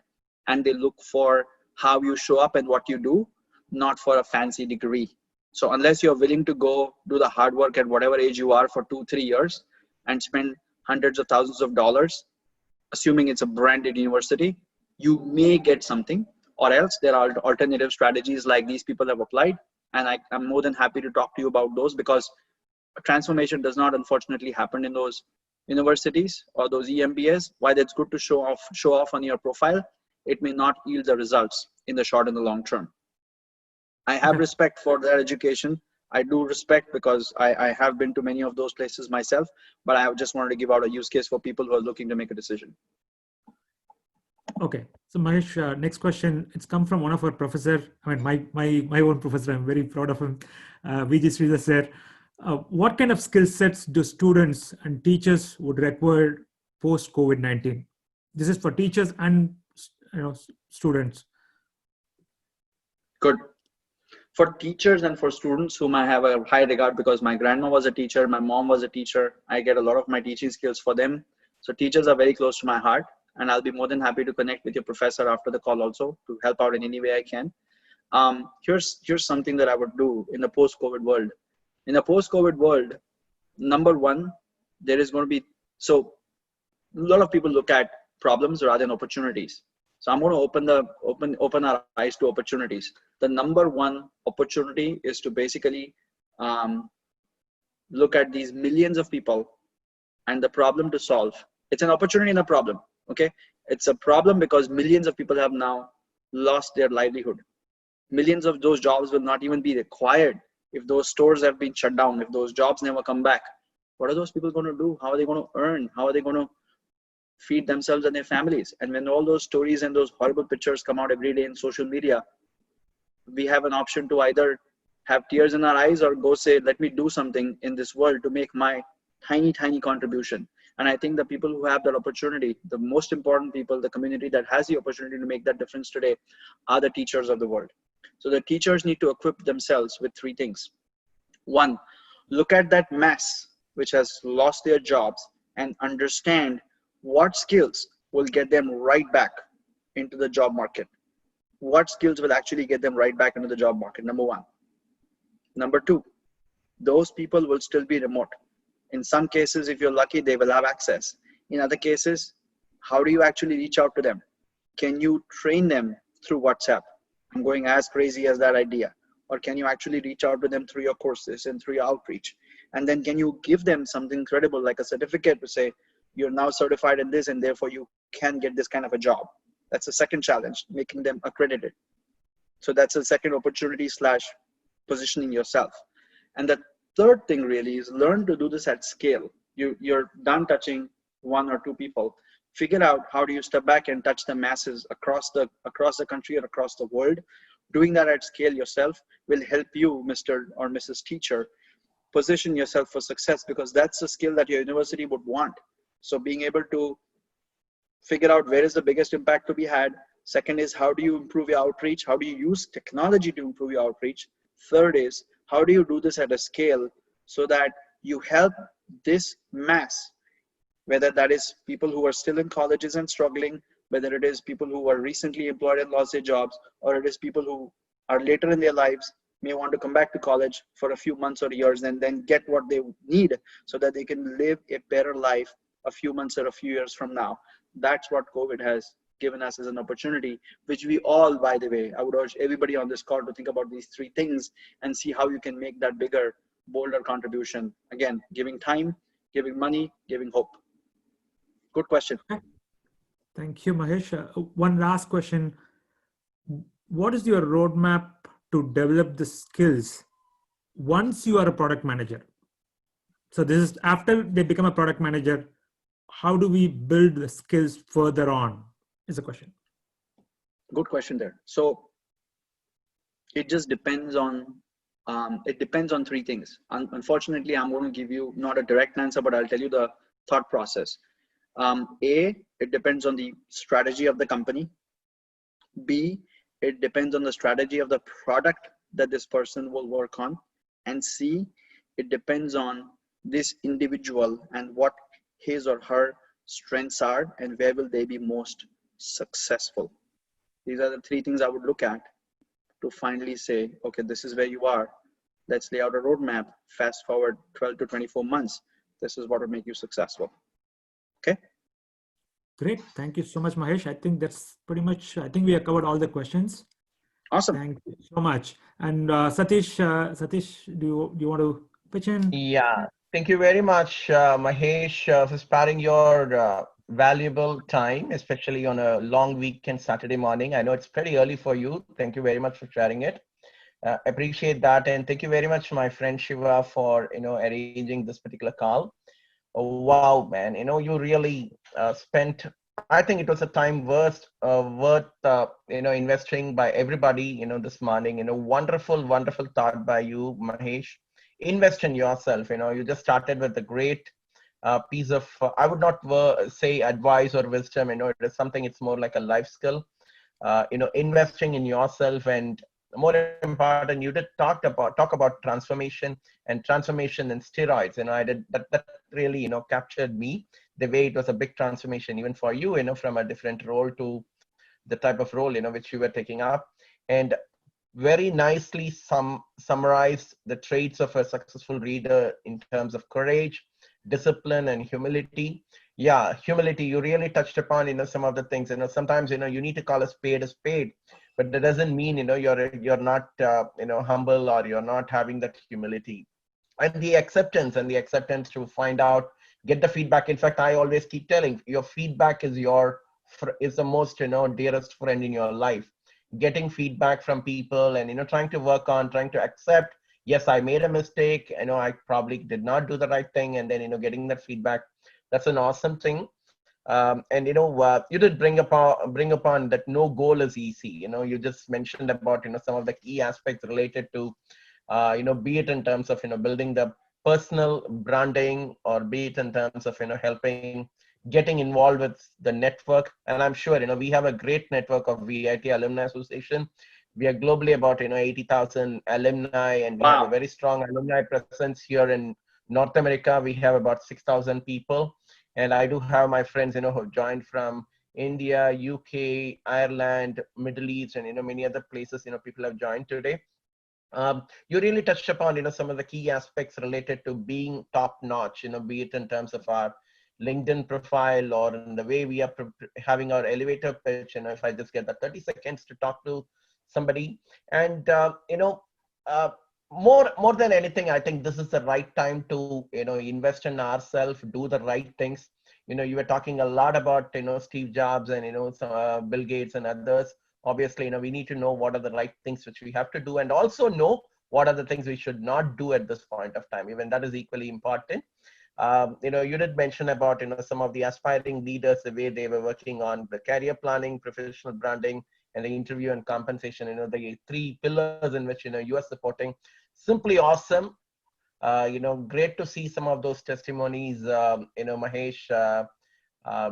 and they look for how you show up and what you do, not for a fancy degree. So unless you're willing to go do the hard work at whatever age you are for 2-3 years and spend hundreds of thousands of dollars, assuming it's a branded university, you may get something, or else there are alternative strategies like these people have applied. And I'm more than happy to talk to you about those, because a transformation does not unfortunately happen in those universities or those EMBAs. While it's good to show off on your profile, it may not yield the results in the short and the long term. I have respect for their education. I do respect, because I have been to many of those places myself, but I just wanted to give out a use case for people who are looking to make a decision. Okay, so Mahesh, next question. It's come from one of our professor. I mean, my own professor. I'm very proud of him. VG Sridhar sir. What kind of skill sets do students and teachers would require post COVID-19? This is for teachers and students. Good. For teachers and for students whom I have a high regard, because my grandma was a teacher, my mom was a teacher, I get a lot of my teaching skills for them. So teachers are very close to my heart, and I'll be more than happy to connect with your professor after the call also to help out in any way I can. Here's something that I would do in the post-COVID world. In the post-COVID world, number one, there is going to be, so a lot of people look at problems rather than opportunities. So I'm going to open our eyes to opportunities. The number one opportunity is to basically look at these millions of people and the problem to solve. It's an opportunity and a problem. Okay, it's a problem because millions of people have now lost their livelihood. Millions of those jobs will not even be required if those stores have been shut down, if those jobs never come back. What are those people going to do? How are they going to earn? How are they going to feed themselves and their families? And when all those stories and those horrible pictures come out every day in social media, we have an option to either have tears in our eyes or go say, let me do something in this world to make my tiny contribution. And I think the people who have that opportunity, the most important people, the community that has the opportunity to make that difference today, are the teachers of the world. So the teachers need to equip themselves with three things. One, look at that mass which has lost their jobs and understand what skills will get them right back into the job market. What skills will actually get them right back into the job market? Number one. Number two, those people will still be remote. In some cases, if you're lucky, they will have access. In other cases, how do you actually reach out to them? Can you train them through WhatsApp? I'm going as crazy as that idea. Or can you actually reach out to them through your courses and through your outreach? And then can you give them something credible like a certificate to say, you're now certified in this and therefore you can get this kind of a job? That's the second challenge, making them accredited. So that's a second opportunity / positioning yourself. And the third thing really is learn to do this at scale. You're done touching one or two people. Figure out how do you step back and touch the masses across the country or across the world. Doing that at scale yourself will help you, Mr. or Mrs. Teacher, position yourself for success, because that's a skill that your university would want. So being able to figure out where is the biggest impact to be had. Second is, how do you improve your outreach? How do you use technology to improve your outreach? Third is, how do you do this at a scale so that you help this mass, whether that is people who are still in colleges and struggling, whether it is people who are recently employed and lost their jobs, or it is people who are later in their lives, may want to come back to college for a few months or years and then get what they need so that they can live a better life a few months or a few years from now. That's what COVID has given us as an opportunity, which we all, by the way, I would urge everybody on this call to think about these three things and see how you can make that bigger, bolder contribution. Again, giving time, giving money, giving hope. Good question. Thank you, Mahesh. One last question. What is your roadmap to develop the skills once you are a product manager? So this is after they become a product manager, how do we build the skills further on is the question. Good question there. So it just depends on, three things. Unfortunately, I'm going to give you not a direct answer, but I'll tell you the thought process. A, it depends on the strategy of the company. B, it depends on the strategy of the product that this person will work on. And C, it depends on this individual and what his or her strengths are and where will they be most successful. These are the three things I would look at to finally say, okay, this is where you are. Let's lay out a roadmap. Fast forward 12 to 24 months. This is what will make you successful. Okay. Great. Thank you so much, Mahesh. I think that's pretty much, I think we have covered all the questions. Awesome. Thank you so much. And Satish, do you want to pitch in? Yeah, thank you very much, Mahesh, for sparing your valuable time, especially on a long weekend Saturday morning. I know it's pretty early for you. Thank you very much for sharing it. Appreciate that, and thank you very much, my friend Shiva, for arranging this particular call. Oh, wow, man! You really spent. I think it was a time worth investing by everybody. This morning. Wonderful thought by you, Mahesh. Invest in yourself. You just started with a great piece of. I would not say advice or wisdom. It is something. It's more like a life skill. Investing in yourself, and more important, you did talk about transformation and transformation and steroids. I did that really captured me, the way it was a big transformation even for you, from a different role to the type of role which you were taking up, and very nicely summarized the traits of a successful leader in terms of courage, discipline, and humility. Yeah, humility, you really touched upon some of the things. Sometimes you need to call a spade, but that doesn't mean you're not humble, or you're not having that humility. And the acceptance to find out, get the feedback. In fact, I always keep telling, your feedback is is the most dearest friend in your life. Getting feedback from people, and trying to work on, trying to accept, yes, I made a mistake, I probably did not do the right thing, and then getting that feedback, that's an awesome thing. And you did bring upon that no goal is easy. You just mentioned about some of the key aspects related to be it in terms of building the personal branding, or be it in terms of helping, getting involved with the network. And I'm sure we have a great network of VIT Alumni Association. We are globally about 80,000 alumni, and we have a very strong alumni presence here in North America. We have about 6,000 people, and I do have my friends who have joined from India, UK, Ireland, Middle East, and many other places. People have joined today. You really touched upon some of the key aspects related to being top notch, be it in terms of our LinkedIn profile, or in the way we are having our elevator pitch. If I just get the 30 seconds to talk to somebody, and more than anything, I think this is the right time to invest in ourselves, do the right things. You were talking a lot about Steve Jobs and some, Bill Gates and others. Obviously, we need to know what are the right things which we have to do, and also know what are the things we should not do at this point of time. Even that is equally important. You did mention about some of the aspiring leaders, the way they were working on the career planning, professional branding, and the interview and compensation. The three pillars in which you are supporting. Simply awesome. Great to see some of those testimonies. Mahesh.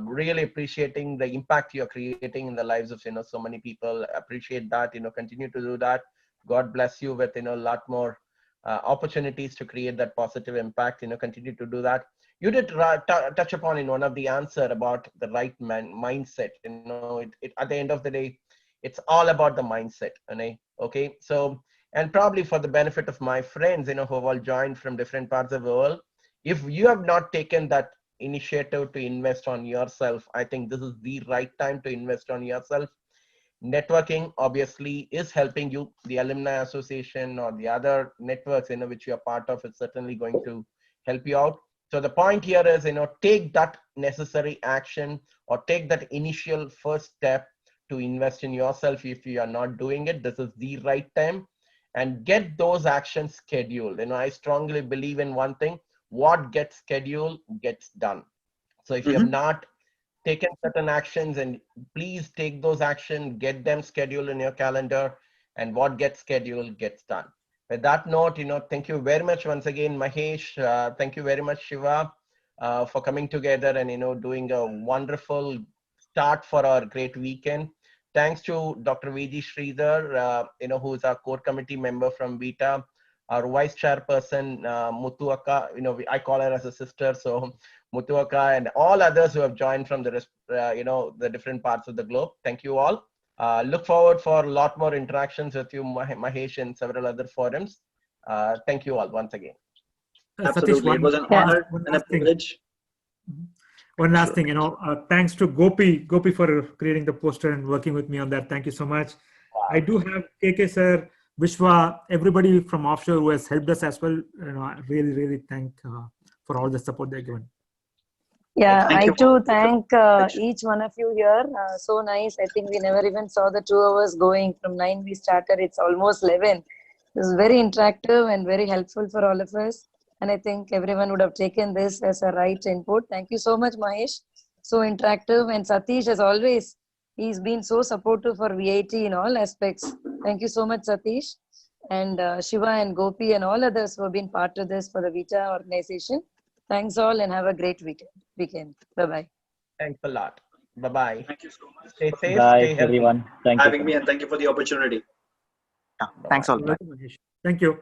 Really appreciating the impact you're creating in the lives of so many people. Appreciate that. Continue to do that. God bless you with a lot more opportunities to create that positive impact. Continue to do that. You did touch upon in one of the answer about the right mindset. At the end of the day, it's all about the mindset. Okay, so, and probably for the benefit of my friends who have all joined from different parts of the world, if you have not taken that initiative to invest on yourself, I think this is the right time to invest on yourself. Networking obviously is helping you. The Alumni Association or the other networks which you are part of is certainly going to help you out. So the point here is take that necessary action, or take that initial first step to invest in yourself. If you are not doing it, this is the right time, and get those actions scheduled. I strongly believe in one thing: what gets scheduled gets done. So if you have not taken certain actions, and please take those actions, get them scheduled in your calendar, and what gets scheduled gets done. With that note, thank you very much once again, Mahesh. Thank you very much, Shiva, for coming together and doing a wonderful start for our great weekend. Thanks to Dr. V.G. Sridhar, who is our core committee member from Vita, our vice chairperson, Mutuaka, I call her as a sister, so Mutuaka, and all others who have joined from the different parts of the globe. Thank you all. Look forward for a lot more interactions with you, Mahesh, and several other forums. Thank you all once again. Absolutely. Satish, It was an honor and a privilege. One last thing, thanks to Gopi for creating the poster and working with me on that. Thank you so much. Wow. I do have KK sir, Vishwa, everybody from offshore who has helped us as well. I really thank for all the support they're given. Yeah, Thank I you. too thank each one of you here. So nice. I think we never even saw the 2 hours going. From 9 we started. It's almost 11. This is very interactive and very helpful for all of us. And I think everyone would have taken this as a right input. Thank you so much, Mahesh. So interactive. And Satish, as always, he's been so supportive for VIT in all aspects. Thank you so much, Satish. And Shiva and Gopi and all others who have been part of this for the Vita organization. Thanks all and have a great weekend. Bye-bye. Thanks a lot. Bye-bye. Thank you so much Stay safe, Bye, stay healthy. everyone. Thank you. for having me, and thank you for the opportunity. Thanks all. You're welcome, Mahesh. Thank you.